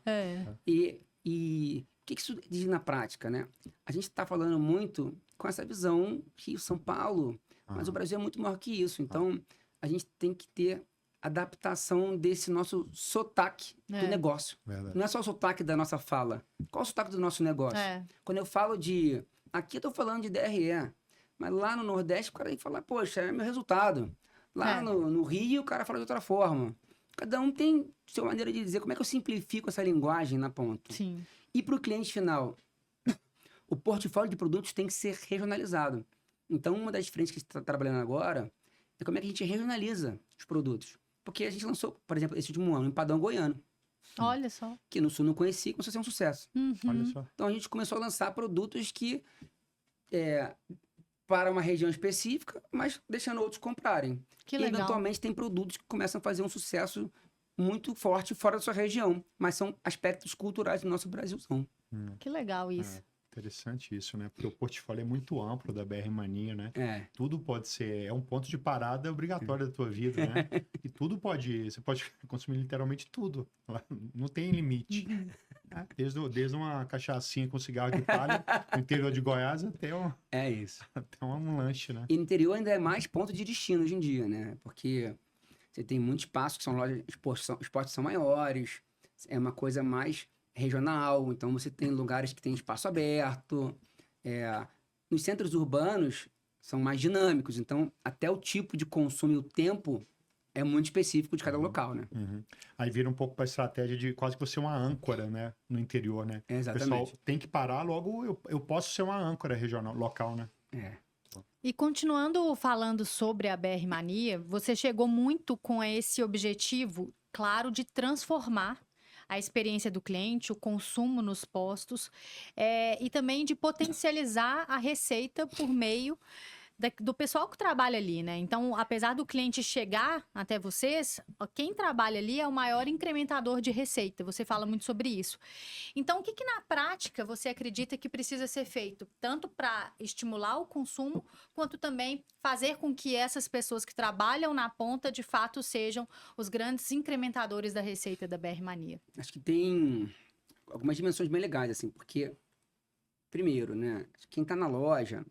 E o que isso diz na prática, né? A gente tá falando muito com essa visão Rio, São Paulo, mas o Brasil é muito maior que isso. Então, a gente tem que ter adaptação desse nosso sotaque do negócio. Verdade. Não é só o sotaque da nossa fala. Qual é o sotaque do nosso negócio? Quando eu falo de... Aqui eu tô falando de DRE, mas lá no Nordeste o cara tem que falar, poxa, é meu resultado. Lá no Rio o cara fala de outra forma. Cada um tem sua maneira de dizer. Como é que eu simplifico essa linguagem na ponta? Sim. E para o cliente final, o portfólio de produtos tem que ser regionalizado. Então, uma das frentes que a gente está trabalhando agora é como é que a gente regionaliza os produtos. Porque a gente lançou, por exemplo, esse último ano, empadão goiano. Olha só. Que no Sul não conhecia, começou a ser um sucesso. Olha só. Então, a gente começou a lançar produtos que... para uma região específica, mas deixando outros comprarem. Que e legal. eventualmente tem produtos que começam a fazer um sucesso muito forte fora da sua região, mas são aspectos culturais do nosso Brasilzão. Que legal isso. Interessante isso, né? Porque o portfólio é muito amplo da BR Mania, né? Tudo pode ser, é um ponto de parada obrigatório da tua vida, né? E tudo você pode consumir literalmente tudo. Não tem limite. Desde uma cachaçinha com cigarro de palha no interior de Goiás até isso. até um lanche, né? E no interior ainda é mais ponto de destino hoje em dia, né? Porque você tem muito espaço que são lojas, esportes são maiores, é uma coisa mais regional, então você tem lugares que tem espaço aberto. Nos centros urbanos são mais dinâmicos, então até o tipo de consumo e o tempo é muito específico de cada local, né? Aí vira um pouco para a estratégia de quase que você uma âncora, né? No interior, né? Exatamente. O pessoal tem que parar, logo eu posso ser uma âncora regional, local, né? E continuando falando sobre a BR Mania, você chegou muito com esse objetivo, claro, de transformar a experiência do cliente, o consumo nos postos, e também de potencializar a receita por meio do pessoal que trabalha ali, né? Então, apesar do cliente chegar até vocês, quem trabalha ali é o maior incrementador de receita. Você fala muito sobre isso. Então, o que na prática você acredita que precisa ser feito? Tanto para estimular o consumo, quanto também fazer com que essas pessoas que trabalham na ponta, de fato, sejam os grandes incrementadores da receita da BR Mania? Acho que tem algumas dimensões bem legais, assim, porque, primeiro, né? Quem está na loja...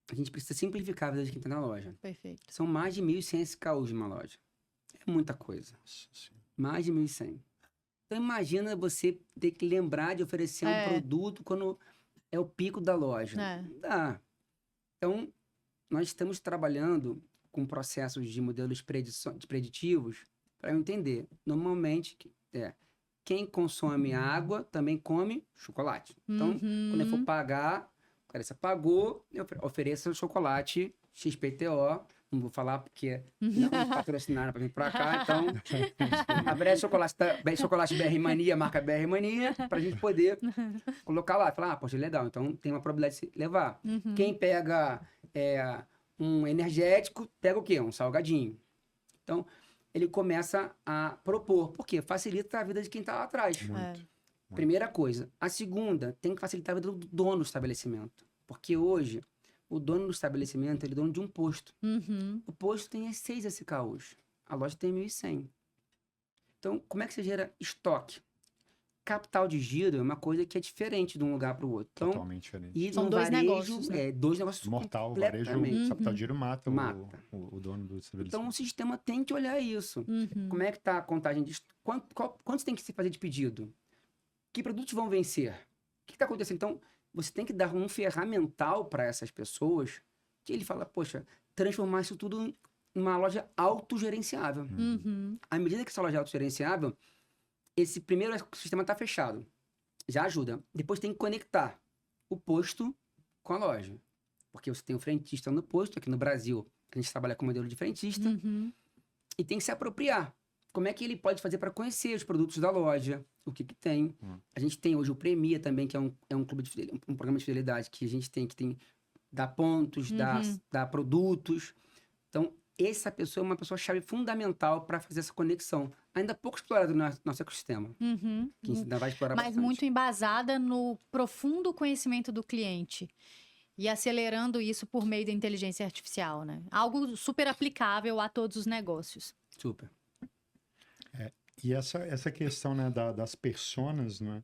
A gente precisa simplificar a vida de quem está na loja. Perfeito. São mais de 1.100 SKUs de uma loja. É muita coisa. Mais de 1.100. Então, imagina você ter que lembrar de oferecer um produto quando é o pico da loja. Não dá. Então, nós estamos trabalhando com processos de modelos preditivos para entender. Normalmente, quem consome água também come chocolate. Então, quando eu for pagar... Cara, você pagou, eu ofereço chocolate XPTO. Não vou falar porque não me patrocinaram para vir para cá. Então, abre chocolate BR Mania, marca BR Mania, para a gente poder colocar lá. Falar, poxa, legal. Então, tem uma probabilidade de se levar. Quem pega um energético, pega o quê? Um salgadinho. Então, ele começa a propor. Por quê? Facilita a vida de quem está lá atrás. Primeira coisa. A segunda, tem que facilitar a vida do dono do estabelecimento. Porque hoje, o dono do estabelecimento, ele é dono de um posto. O posto tem 6 SKUs. A loja tem 1.100. Então, como é que você gera estoque? Capital de giro é uma coisa que é diferente de um lugar para o outro. Então, totalmente diferente. E são dois negócios, né? Dois negócios mortal, o varejo, capital de giro mata. O dono do estabelecimento. Então, o sistema tem que olhar isso. Como é que está a contagem de... Quantos tem que se fazer de pedido? Que produtos vão vencer? O que está acontecendo? Então, você tem que dar um ferramental para essas pessoas que ele fala, poxa, transformar isso tudo em uma loja autogerenciável. À medida que essa loja é autogerenciável, esse primeiro sistema está fechado. Já ajuda. Depois tem que conectar o posto com a loja. Porque você tem o frentista no posto. Aqui no Brasil, a gente trabalha com modelo de frentista. E tem que se apropriar. como é que ele pode fazer para conhecer os produtos da loja, o que tem. A gente tem hoje o Premia também, que é um clube de um programa de fidelidade que a gente tem, dá pontos, dá produtos. Então, essa pessoa é uma pessoa-chave fundamental para fazer essa conexão. Ainda pouco explorado no nosso ecossistema. Que ainda vai explorar Mas bastante. muito embasada no profundo conhecimento do cliente. E acelerando isso por meio da inteligência artificial, né? Algo super aplicável a todos os negócios. Super. E essa questão, né, das personas, né?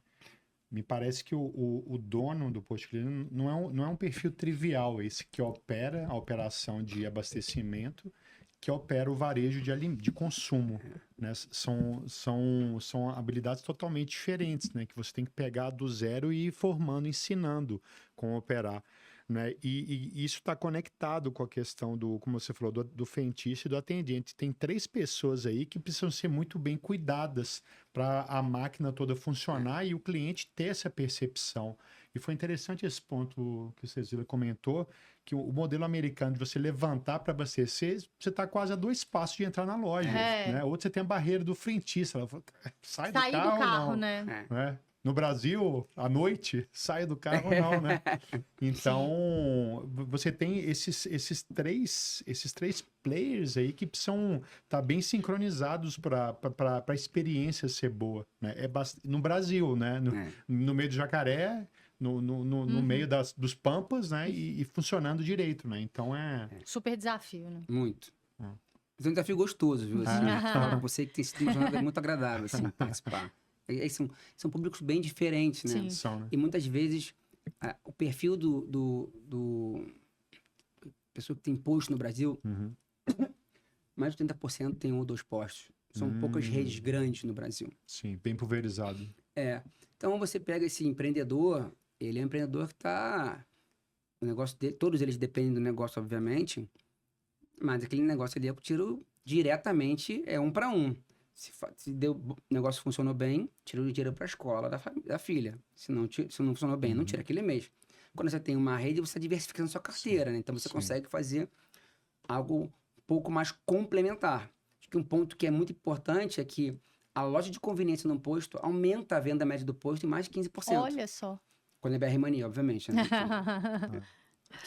Me parece que o dono do posto cliente não é um perfil trivial, esse que opera a operação de abastecimento, que opera o varejo de consumo, né? São habilidades totalmente diferentes, né? Que você tem que pegar do zero e ir formando, ensinando como operar, né? E isso está conectado com a questão como você falou, do frentista e do atendente. Tem 3 pessoas aí que precisam ser muito bem cuidadas para a máquina toda funcionar e o cliente ter essa percepção. E foi interessante esse ponto que o Cecília comentou, que o modelo americano de você levantar para abastecer, você está quase a 2 passos de entrar na loja, né? Outro você tem a barreira do frentista, ela fala, sai do carro não, né? né? No Brasil, à noite, sai do carro não, né? Então, você tem esses três players aí que precisam estar bem sincronizados para a experiência ser boa, né? No Brasil, né? No meio do jacaré, no meio dos pampas, né? E funcionando direito, né? Então, Super desafio, né? Muito. Mas é um desafio gostoso, viu? Assim, você que tem sido uma jornada muito agradável, assim, participar. São públicos bem diferentes, né? Sim. São, né? E muitas vezes o perfil do pessoa que tem posto no Brasil, mais de 80% tem 1 ou 2 postos. São poucas redes grandes no Brasil. Sim, bem pulverizado. Então você pega esse empreendedor, ele é um empreendedor que está... O negócio dele, todos eles dependem do negócio, obviamente, mas aquele negócio ali é o tiro diretamente, é 1 para 1. Se o negócio funcionou bem, tira o dinheiro para a escola da filha. Se não funcionou bem, não tira aquele mês. Quando você tem uma rede, você está diversificando sua carteira, né? Então você consegue fazer algo um pouco mais complementar. Acho que um ponto que é muito importante é que a loja de conveniência no posto aumenta a venda média do posto em mais de 15%. Olha só. Quando é BR Mania, obviamente, né?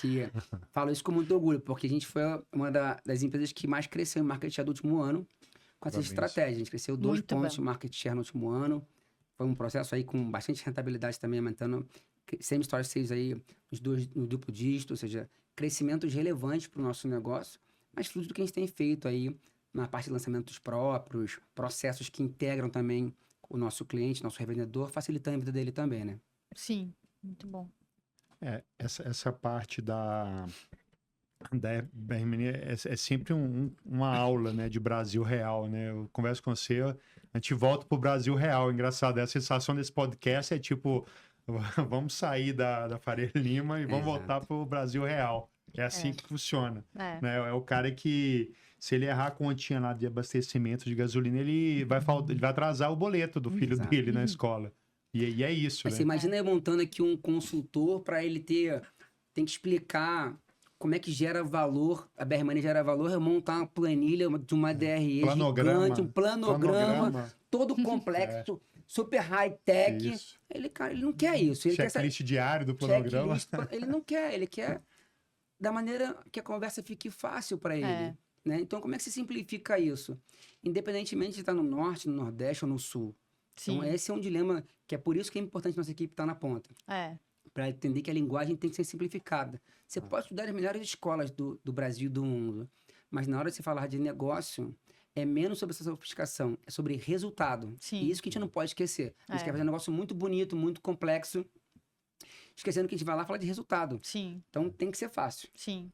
Que falo isso com muito orgulho, porque a gente foi uma das empresas que mais cresceu em market share do último ano com essa estratégia. A gente cresceu 2 pontos de market share no último ano. Foi um processo aí com bastante rentabilidade também, aumentando same store sales aí no duplo dígito, ou seja, crescimentos relevantes para o nosso negócio, mas fruto do que a gente tem feito aí na parte de lançamentos próprios, processos que integram também o nosso cliente, nosso revendedor, facilitando a vida dele também, né? Sim, muito bom. Essa parte da BRMN é sempre uma aula, né, de Brasil real, né? Eu converso com você, a gente volta pro Brasil real. Engraçado, a sensação desse podcast é tipo, vamos sair da Faria Lima e vamos voltar pro Brasil real. É assim que funciona. Né? É o cara que, se ele errar a continha lá de abastecimento de gasolina, ele vai atrasar o boleto do filho dele na escola. E é isso, né? Você imagina eu montando aqui um consultor para ele tem que explicar como é que gera valor, a BR Mania gera valor, eu montar uma planilha de uma DRE gigante, um planograma todo complexo, super high-tech. Ele não quer isso. Ele checklist diário do planograma. Ele não quer, ele quer da maneira que a conversa fique fácil para ele. Né? Então, como é que se simplifica isso? Independentemente de estar no norte, no nordeste ou no sul. Sim. Então, esse é um dilema que é por isso que é importante nossa equipe estar na ponta. Para entender que a linguagem tem que ser simplificada. Você pode estudar as melhores escolas do Brasil e do mundo, mas na hora de você falar de negócio, é menos sobre essa sofisticação, é sobre resultado. Sim. E isso que a gente não pode esquecer. A gente quer fazer um negócio muito bonito, muito complexo, esquecendo que a gente vai lá falar de resultado. Sim. Então, tem que ser fácil. Sim.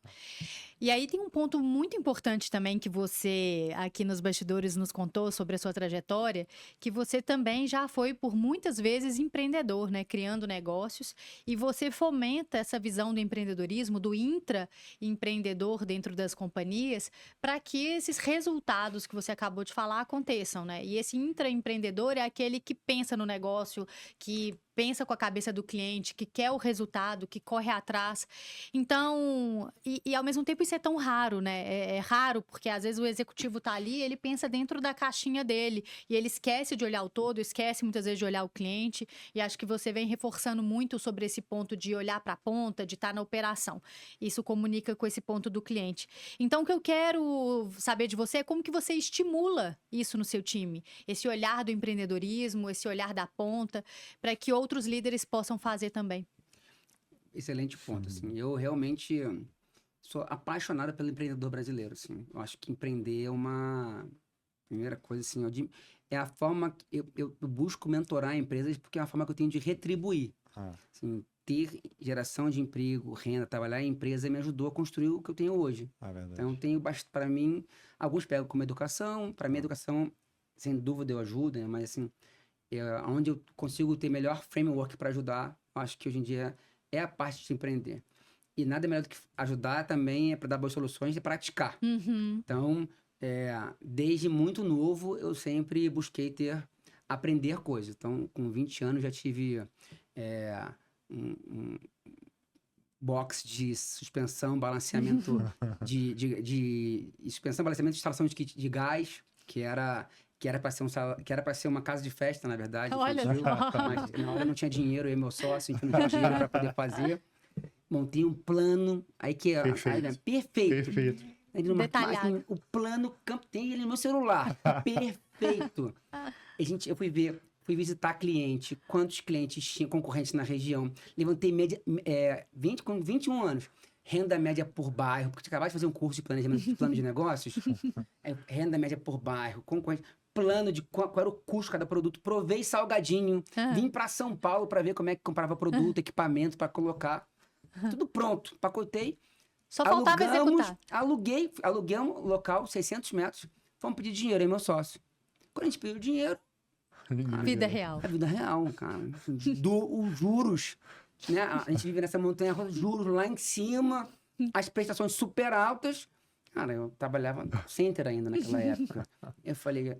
E aí tem um ponto muito importante também que você aqui nos bastidores nos contou sobre a sua trajetória, que você também já foi por muitas vezes empreendedor, né? Criando negócios, e você fomenta essa visão do empreendedorismo, do intraempreendedor dentro das companhias, para que esses resultados que você acabou de falar aconteçam, né? E esse intraempreendedor é aquele que pensa no negócio, que pensa com a cabeça do cliente, que quer quer o resultado, que corre atrás. Então, e ao mesmo tempo isso é tão raro, né? É raro, porque às vezes o executivo tá ali, ele pensa dentro da caixinha dele, e ele esquece de olhar o todo, esquece muitas vezes de olhar o cliente, e acho que você vem reforçando muito sobre esse ponto de olhar para a ponta, de estar na operação. Isso comunica com esse ponto do cliente. Então, o que eu quero saber de você é como que você estimula isso no seu time, esse olhar do empreendedorismo, esse olhar da ponta, para que outros líderes possam fazer também. Excelente ponto, assim. Eu realmente sou apaixonado pelo empreendedor brasileiro, assim. Eu acho que empreender é uma... Primeira coisa, assim, é a forma que eu busco mentorar empresas porque é uma forma que eu tenho de retribuir. Assim, ter geração de emprego, renda, trabalhar em empresa me ajudou a construir o que eu tenho hoje. Então, para mim, alguns pegam como educação. Para mim, educação, sem dúvida, eu ajudo, né? Mas, assim, onde eu consigo ter melhor framework para ajudar, eu acho que hoje em dia é a parte de empreender. E nada melhor do que ajudar também é para dar boas soluções e praticar. Então, desde muito novo, eu sempre busquei aprender coisas. Então, com 20 anos, já tive um box de suspensão, balanceamento de suspensão, balanceamento de instalação de kit de gás, que era para ser uma casa de festa, na verdade. Olha infantil, só. mas na hora eu não tinha dinheiro, eu e meu sócio, a gente não tinha dinheiro para poder fazer. Montei um plano, perfeito. Detalhado. O plano tem ele no meu celular. Perfeito. Eu fui visitar cliente, quantos clientes tinha concorrentes na região. Levantei média, com 21 anos. Renda média por bairro, porque tinha acabado de fazer um curso de planejamento de plano de negócios. Renda média por bairro, concorrente, plano de qual era o custo de cada produto. Provei salgadinho. Vim para São Paulo para ver como é que comprava produto, equipamento para colocar. Tudo pronto, pacotei. Só faltava executar. Aluguei um local, 600 metros. Fomos pedir dinheiro aí, meu sócio. Quando a gente pediu dinheiro... Vida real. A vida real, cara. Os juros, né? A gente vive nessa montanha, juros lá em cima, as prestações super altas. Cara, eu trabalhava no center ainda naquela época. Eu falei...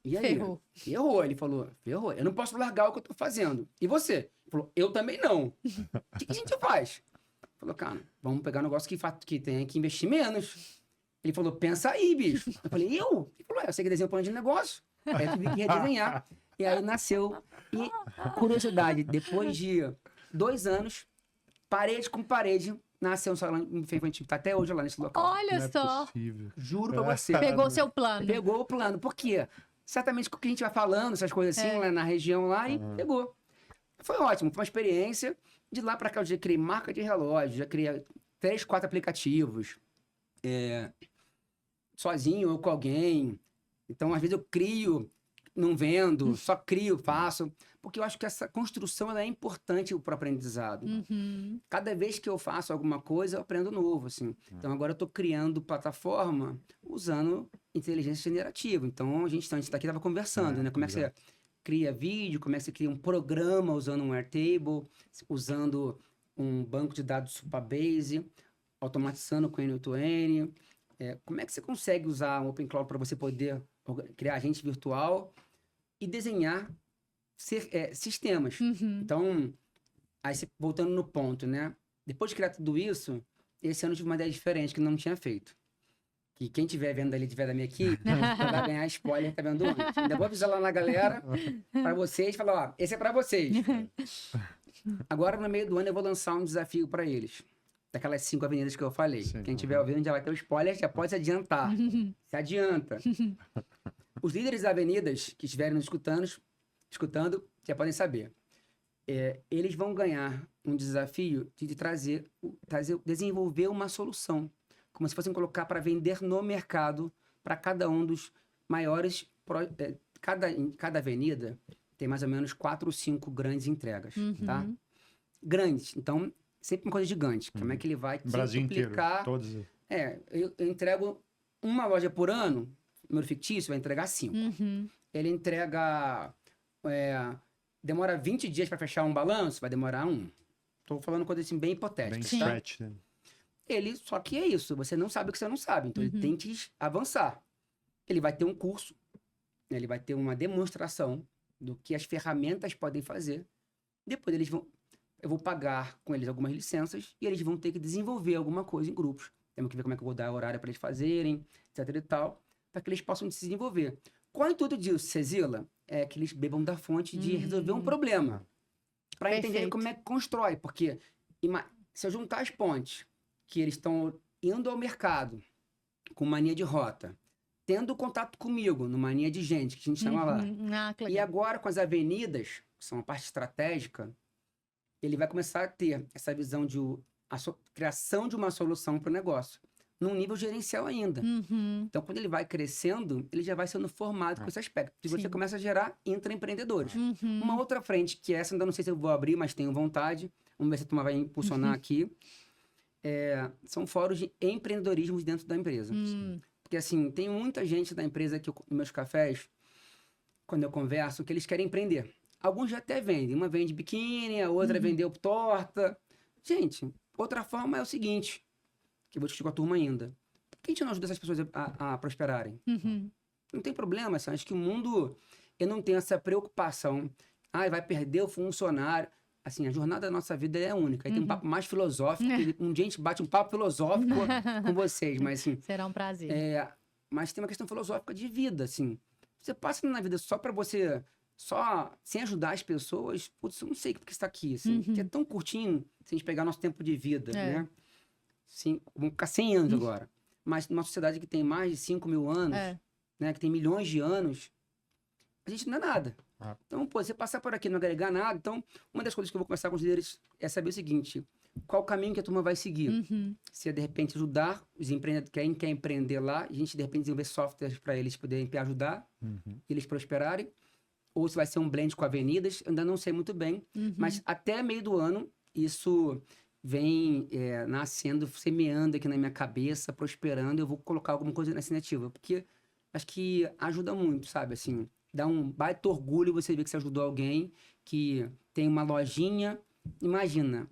E aí? Ferrou. Ele falou, ferrou. Eu não posso largar o que eu tô fazendo. E você? Ele falou, eu também não. O que a gente faz? Ele falou, cara, vamos pegar um negócio que tem que investir menos. Ele falou, pensa aí, bicho. Eu falei, eu? Ele falou, eu sei que desenho plano de negócio. Aí eu tive que redesenhar. E aí nasceu. E, curiosidade, depois de 2 anos, parede com parede, nasceu um salão infantil. Tá até hoje lá nesse local. Olha só. Juro pra você. Pegou o seu plano. Pegou o plano. Por quê? Certamente o que a gente vai falando, essas coisas assim, lá na região lá, e pegou. Foi ótimo, foi uma experiência. De lá pra cá, eu já criei marca de relógio, já criei 3, 4 aplicativos. Sozinho ou com alguém. Então, às vezes eu crio, não vendo, só crio, faço. Porque eu acho que essa construção ela é importante para o aprendizado. Cada vez que eu faço alguma coisa, eu aprendo novo, assim. Então, agora eu estou criando plataforma usando inteligência generativa. Então, antes daqui estava conversando, né? Como é que você cria vídeo, como é que você cria um programa usando um Airtable, usando um banco de dados Supabase, automatizando com N8N. Como é que você consegue usar o Open Cloud para você poder criar agente virtual e desenhar sistemas? Então, aí voltando no ponto, né? Depois de criar tudo isso, esse ano eu tive uma ideia diferente que não tinha feito. Que quem estiver vendo ali, tiver da minha equipe, vai ganhar spoiler, tá vendo antes. Ainda vou avisar lá na galera, para vocês, falar, ó, esse é para vocês. Agora, no meio do ano, eu vou lançar um desafio para eles. Daquelas 5 avenidas que eu falei. Sim, quem estiver ouvindo já vai ter o spoiler, já pode se adiantar. Se adianta. Os líderes das avenidas que estiverem nos escutando, já podem saber. Eles vão ganhar um desafio de desenvolver uma solução. Como se fossem colocar para vender no mercado para cada um dos maiores... Cada avenida tem mais ou menos 4 ou 5 grandes entregas, tá? Grandes. Então, sempre uma coisa gigante. Como é que ele vai Brasil duplicar... Inteiro, todos... eu entrego uma loja por ano, número fictício, vai entregar 5. Ele entrega... demora 20 dias para fechar um balanço, vai demorar 1. Tô falando coisa assim bem hipotética. Bem stretch, né? Só que é isso, você não sabe o que você não sabe, então ele tem que avançar. Ele vai ter um curso, ele vai ter uma demonstração do que as ferramentas podem fazer. Depois eles vão... eu vou pagar com eles algumas licenças e eles vão ter que desenvolver alguma coisa em grupos. Temos que ver como é que eu vou dar horário para eles fazerem, etc e tal, para que eles possam se desenvolver. Qual é o intuito disso, Cezila? É que eles bebam da fonte de resolver um problema. Para entenderem como é que constrói. Porque se eu juntar as pontes, que eles estão indo ao mercado com mania de rota, tendo contato comigo, no mania de gente, que a gente chama lá. E agora com as avenidas, que são a parte estratégica, ele vai começar a ter essa visão de criação de uma solução para o negócio. Num nível gerencial ainda. Então, quando ele vai crescendo, ele já vai sendo formado com esse aspecto. E você começa a gerar intraempreendedores. Uma outra frente, que essa ainda não sei se eu vou abrir, mas tenho vontade. Vamos ver se a turma vai impulsionar aqui. São fóruns de empreendedorismo dentro da empresa. Porque, assim, tem muita gente da empresa que nos meus cafés, quando eu converso, que eles querem empreender. Alguns já até vendem. Uma vende biquíni, a outra vendeu torta. Gente, outra forma é o seguinte... que eu vou discutir com a turma ainda. Por que a gente não ajuda essas pessoas a prosperarem? Não tem problema, assim, acho que o mundo... Eu não tenho essa preocupação. Vai perder o funcionário. Assim, a jornada da nossa vida é única. Aí tem um papo mais filosófico. Um dia a gente bate um papo filosófico com vocês, mas assim... Será um prazer. Mas tem uma questão filosófica de vida, assim. Você passa na vida só pra você... Só sem ajudar as pessoas... Putz, eu não sei por que você tá aqui, assim. Que é tão curtinho se a gente pegar nosso tempo de vida, né? Sim, vamos ficar 100 anos agora. Mas numa sociedade que tem mais de 5 mil anos, né, que tem milhões de anos, a gente não é nada. Então, pô, você passar por aqui não agregar nada. Então, uma das coisas que eu vou conversar com os líderes é saber o seguinte: qual o caminho que a turma vai seguir? Se é, de repente, ajudar os empreendedores, quem quer empreender lá, a gente, de repente, desenvolver softwares para eles poderem ajudar, eles prosperarem, ou se vai ser um blend com avenidas, eu ainda não sei muito bem. Mas até meio do ano, isso... vem nascendo, semeando aqui na minha cabeça, prosperando, eu vou colocar alguma coisa nessa iniciativa, porque acho que ajuda muito, sabe, assim, dá um baita orgulho você ver que você ajudou alguém que tem uma lojinha, imagina,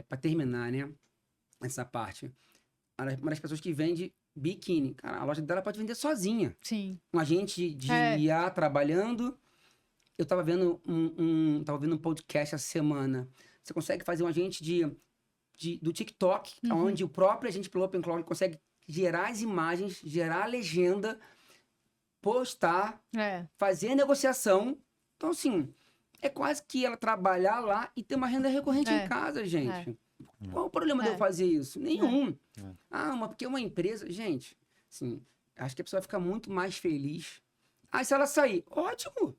para terminar, né, essa parte, uma das pessoas que vende biquíni, cara, a loja dela pode vender sozinha. Sim. Um agente de IA trabalhando, eu tava vendo um podcast essa semana. Você consegue fazer um agente do TikTok, onde o próprio agente pelo Open Cloud consegue gerar as imagens, gerar a legenda, postar, fazer a negociação. Então, assim, é quase que ela trabalhar lá e ter uma renda recorrente em casa, gente. Qual o problema de eu fazer isso? Nenhum. Mas porque é uma empresa... Gente, assim, acho que a pessoa vai ficar muito mais feliz. Se ela sair, ótimo.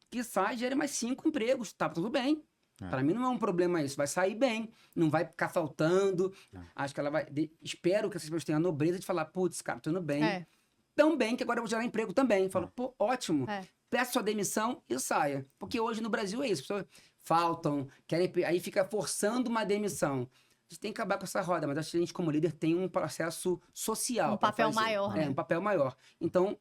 Que sai, gere mais 5 empregos. Tá tudo bem. Para mim não é um problema isso. Vai sair bem. Não vai ficar faltando. Acho que ela vai... Espero que essas pessoas tenham a nobreza de falar, putz, cara, tô indo bem. Tão bem que agora eu vou gerar emprego também. Falo, pô, ótimo. Peça sua demissão e saia. Porque hoje no Brasil é isso. As pessoas faltam, querem... Aí fica forçando uma demissão. A gente tem que acabar com essa roda. Mas acho que a gente, como líder, tem um processo social. Um papel maior. Um papel maior. Então,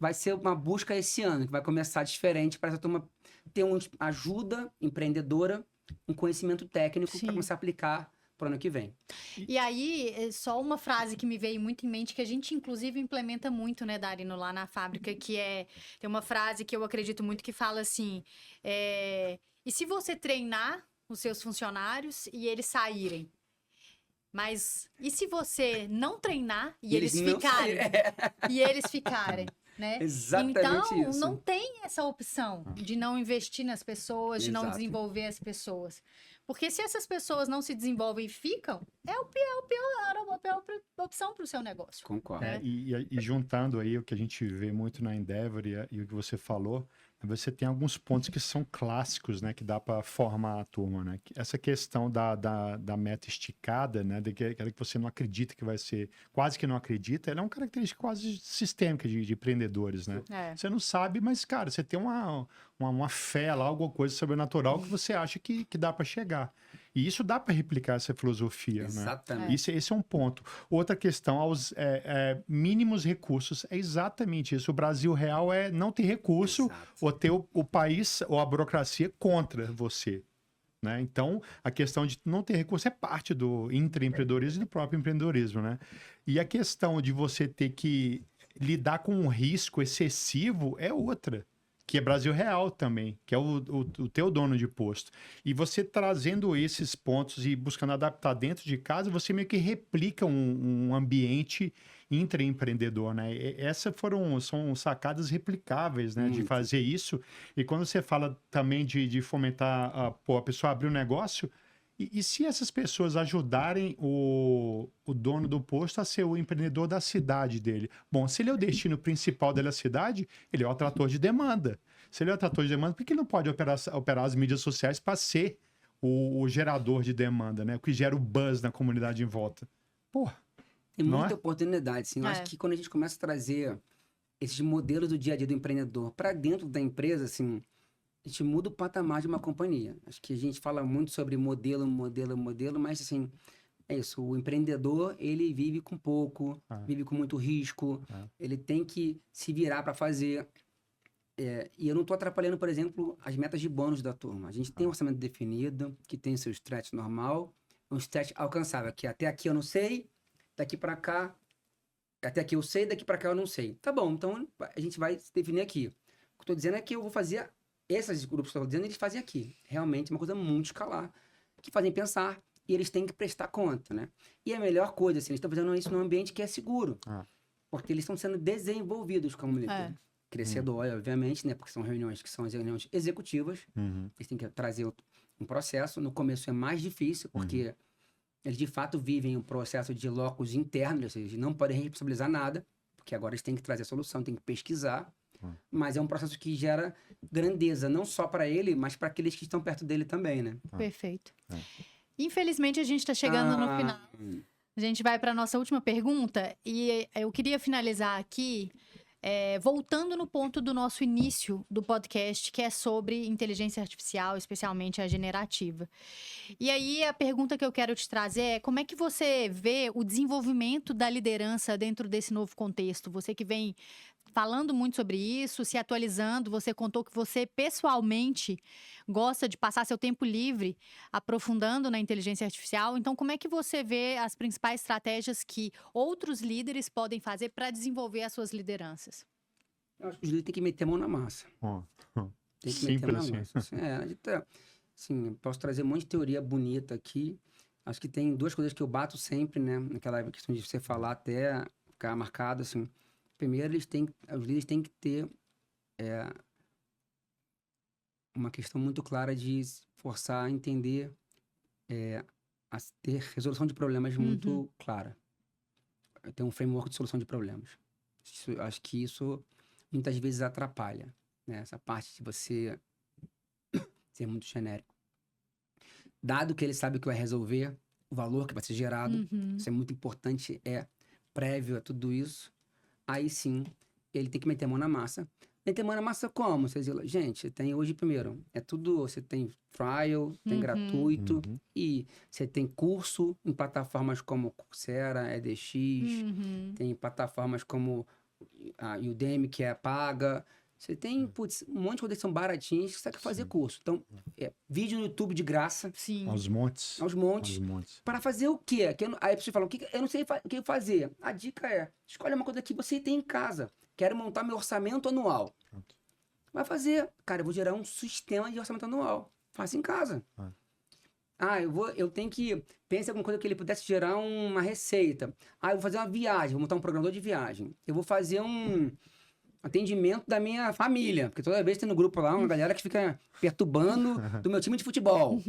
vai ser uma busca esse ano, que vai começar diferente para essa turma ter uma ajuda empreendedora, um conhecimento técnico para começar a aplicar para o ano que vem. E aí, só uma frase que me veio muito em mente, que a gente inclusive implementa muito, né, Darino, lá na fábrica, que tem uma frase que eu acredito muito que fala assim, e se você treinar os seus funcionários e eles saírem? Mas e se você não treinar e eles ficarem? E eles ficarem? Né? Exatamente então, isso. não tem essa opção de não investir nas pessoas, de não desenvolver as pessoas. Porque se essas pessoas não se desenvolvem e ficam, a pior opção para o seu negócio. Concordo. E juntando aí o que a gente vê muito na Endeavor e o que você falou, você tem alguns pontos que são clássicos, né? Que dá para formar a turma, né? Essa questão da meta esticada, né? Aquela que você não acredita que vai ser, quase que não acredita, ela é uma característica quase sistêmica de empreendedores, né? Você não sabe, mas, cara, você tem uma fé lá, alguma coisa sobrenatural que você acha que dá para chegar. E isso dá para replicar essa filosofia, Exatamente. né? Esse é um ponto. Outra questão, aos mínimos recursos, é exatamente isso. O Brasil real é não ter recurso ou ter o país ou a burocracia contra você. Né? Então, a questão de não ter recurso é parte do intraempreendedorismo e do próprio empreendedorismo. Né? E a questão de você ter que lidar com um risco excessivo é outra. que é Brasil Real também, que é o teu dono de posto. E você trazendo esses pontos e buscando adaptar dentro de casa, você meio que replica um ambiente intraempreendedor, né? Essas são sacadas replicáveis, né? De Muito. fazer isso. E quando você fala também de fomentar a pessoa abrir um negócio, e se essas pessoas ajudarem o dono do posto a ser o empreendedor da cidade dele? Bom, se ele é o destino principal da cidade, ele é o atrator de demanda. Se ele é o atrator de demanda, por que ele não pode operar as mídias sociais para ser o gerador de demanda, né? O que gera o buzz na comunidade em volta? Porra, Tem não muita é? oportunidade, sim. Eu acho que quando a gente começa a trazer esses modelos do dia a dia do empreendedor para dentro da empresa, assim, a gente muda o patamar de uma companhia. Acho que a gente fala muito sobre modelo, mas assim, é isso. O empreendedor, ele vive com pouco, vive com muito risco, ele tem que se virar para fazer. E eu não estou atrapalhando, por exemplo, as metas de bônus da turma. A gente tem um orçamento definido, que tem seu stretch normal, um stretch alcançável, que até aqui eu não sei, daqui para cá, até aqui eu sei, daqui para cá eu não sei. Tá bom, então a gente vai se definir aqui. O que eu estou dizendo é que eu vou fazer, esses grupos que eu estou dizendo, eles fazem aqui. Realmente é uma coisa muito escalar, que fazem pensar e eles têm que prestar conta, né? E a melhor coisa, assim, eles estão fazendo isso num ambiente que é seguro, porque eles estão sendo desenvolvidos como líder. Crescedor, obviamente, né? Porque são reuniões que são as reuniões executivas. Eles têm que trazer um processo. No começo é mais difícil, porque eles de fato vivem um processo de locus interno, ou seja, eles não podem responsabilizar nada, porque agora eles têm que trazer a solução, têm que pesquisar. Mas é um processo que gera grandeza, não só para ele, mas para aqueles que estão perto dele também, né? Perfeito. Infelizmente, a gente está chegando no final. A gente vai para a nossa última pergunta e eu queria finalizar aqui voltando no ponto do nosso início do podcast, que é sobre inteligência artificial, especialmente a generativa. E aí, a pergunta que eu quero te trazer é como é que você vê o desenvolvimento da liderança dentro desse novo contexto? Você que vem falando muito sobre isso, se atualizando, você contou que você pessoalmente gosta de passar seu tempo livre aprofundando na inteligência artificial. Então, como é que você vê as principais estratégias que outros líderes podem fazer para desenvolver as suas lideranças? Eu acho que os líderes têm que meter a mão na massa. Tem que meter a mão na massa. Assim, posso trazer um monte de teoria bonita aqui. Acho que tem duas coisas que eu bato sempre, né? Naquela questão de você falar até ficar marcado, assim. Primeiro, os líderes têm que ter uma questão muito clara de forçar a entender, a ter resolução de problemas muito clara. Ter um framework de solução de problemas. Acho que isso muitas vezes atrapalha, né? Essa parte de você ser muito genérico. Dado que ele sabe o que vai resolver, o valor que vai ser gerado, isso é muito importante, prévio a tudo isso. Aí sim, ele tem que meter a mão na massa. Meter a mão na massa como? Gente, tem hoje primeiro, você tem trial, tem gratuito, e você tem curso em plataformas como Coursera, edX, tem plataformas como a Udemy, que é paga. Você tem, um monte de coisas que são baratinhas que você quer fazer curso. Então, vídeo no YouTube de graça. Sim. Aos montes. Para fazer o quê? Aí você fala, eu não sei o que fazer. A dica é, escolhe uma coisa que você tem em casa. Quero montar meu orçamento anual. Vai fazer. Cara, eu vou gerar um sistema de orçamento anual. Faça em casa. Eu tenho que... Pense em alguma coisa que ele pudesse gerar uma receita. Eu vou fazer uma viagem, vou montar um programador de viagem. Eu vou fazer um atendimento da minha família. Porque toda vez tem no grupo lá uma galera que fica perturbando do meu time de futebol.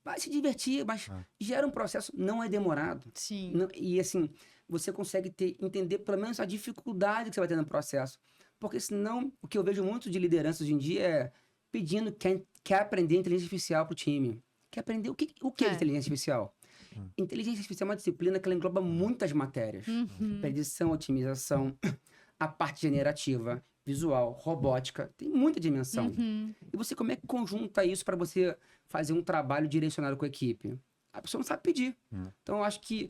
Vai se divertir, mas gera um processo, não é demorado. Sim. E assim, você consegue entender pelo menos a dificuldade que você vai ter no processo. Porque senão, o que eu vejo muito de liderança hoje em dia é pedindo quer aprender inteligência artificial para o time. Quer aprender o que é inteligência artificial? Inteligência artificial é uma disciplina que ela engloba muitas matérias. Predição, otimização, a parte generativa, visual, robótica, tem muita dimensão. E você como é que conjunta isso para você fazer um trabalho direcionado com a equipe? A pessoa não sabe pedir. Então, eu acho que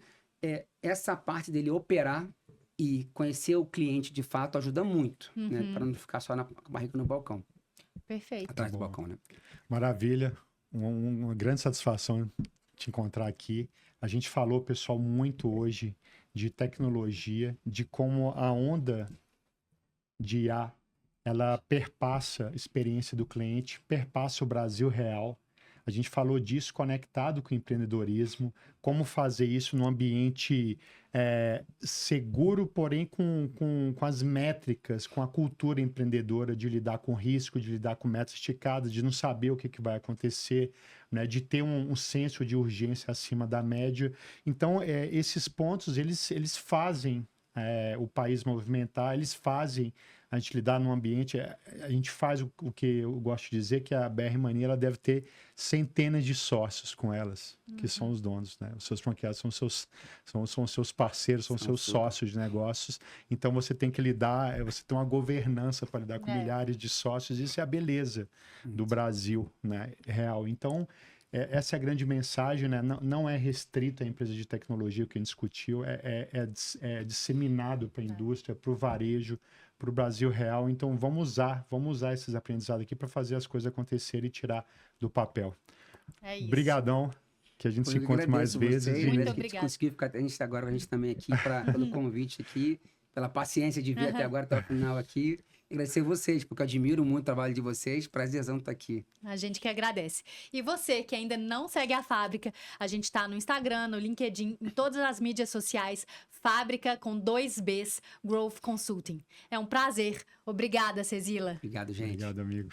essa parte dele operar e conhecer o cliente de fato ajuda muito, né? Para não ficar só com a barriga no balcão. Perfeito. Atrás do balcão, né? Maravilha. Uma grande satisfação te encontrar aqui. A gente falou, pessoal, muito hoje de tecnologia, de como a onda de IA ela perpassa a experiência do cliente, perpassa o Brasil real. A gente falou disso conectado com o empreendedorismo, como fazer isso num ambiente seguro, porém com as métricas, com a cultura empreendedora de lidar com risco, de lidar com metas esticadas, de não saber o que vai acontecer, né, de ter um senso de urgência acima da média. Então, esses pontos, eles fazem o país movimentar, eles fazem a gente lidar num ambiente, a gente faz o que eu gosto de dizer, que a BR Mania ela deve ter centenas de sócios com elas, que são os donos, né? Os seus franqueados são seus parceiros, são seus sócios de negócios. Então você tem que lidar, você tem uma governança para lidar com milhares de sócios, isso é a beleza do Brasil, né? Real. Então, essa é a grande mensagem, né? Não é restrito à empresa de tecnologia que a gente discutiu, é disseminado para a indústria, para o varejo, para o Brasil real. Então, vamos usar esses aprendizados aqui para fazer as coisas acontecerem e tirar do papel. É isso. Obrigadão, que a gente se encontre mais vezes. Muito obrigado. Conseguiu ficar agora a gente também aqui pelo convite aqui, pela paciência de vir até agora, até o final aqui. Agradecer vocês, porque eu admiro muito o trabalho de vocês. Prazerzão estar aqui. A gente que agradece. E você que ainda não segue a Fábrica, a gente tá no Instagram, no LinkedIn, em todas as mídias sociais. Fábrica com 2 Bs, Growth Consulting. É um prazer. Obrigada, Cezila. Obrigado, gente. Obrigado, amigo.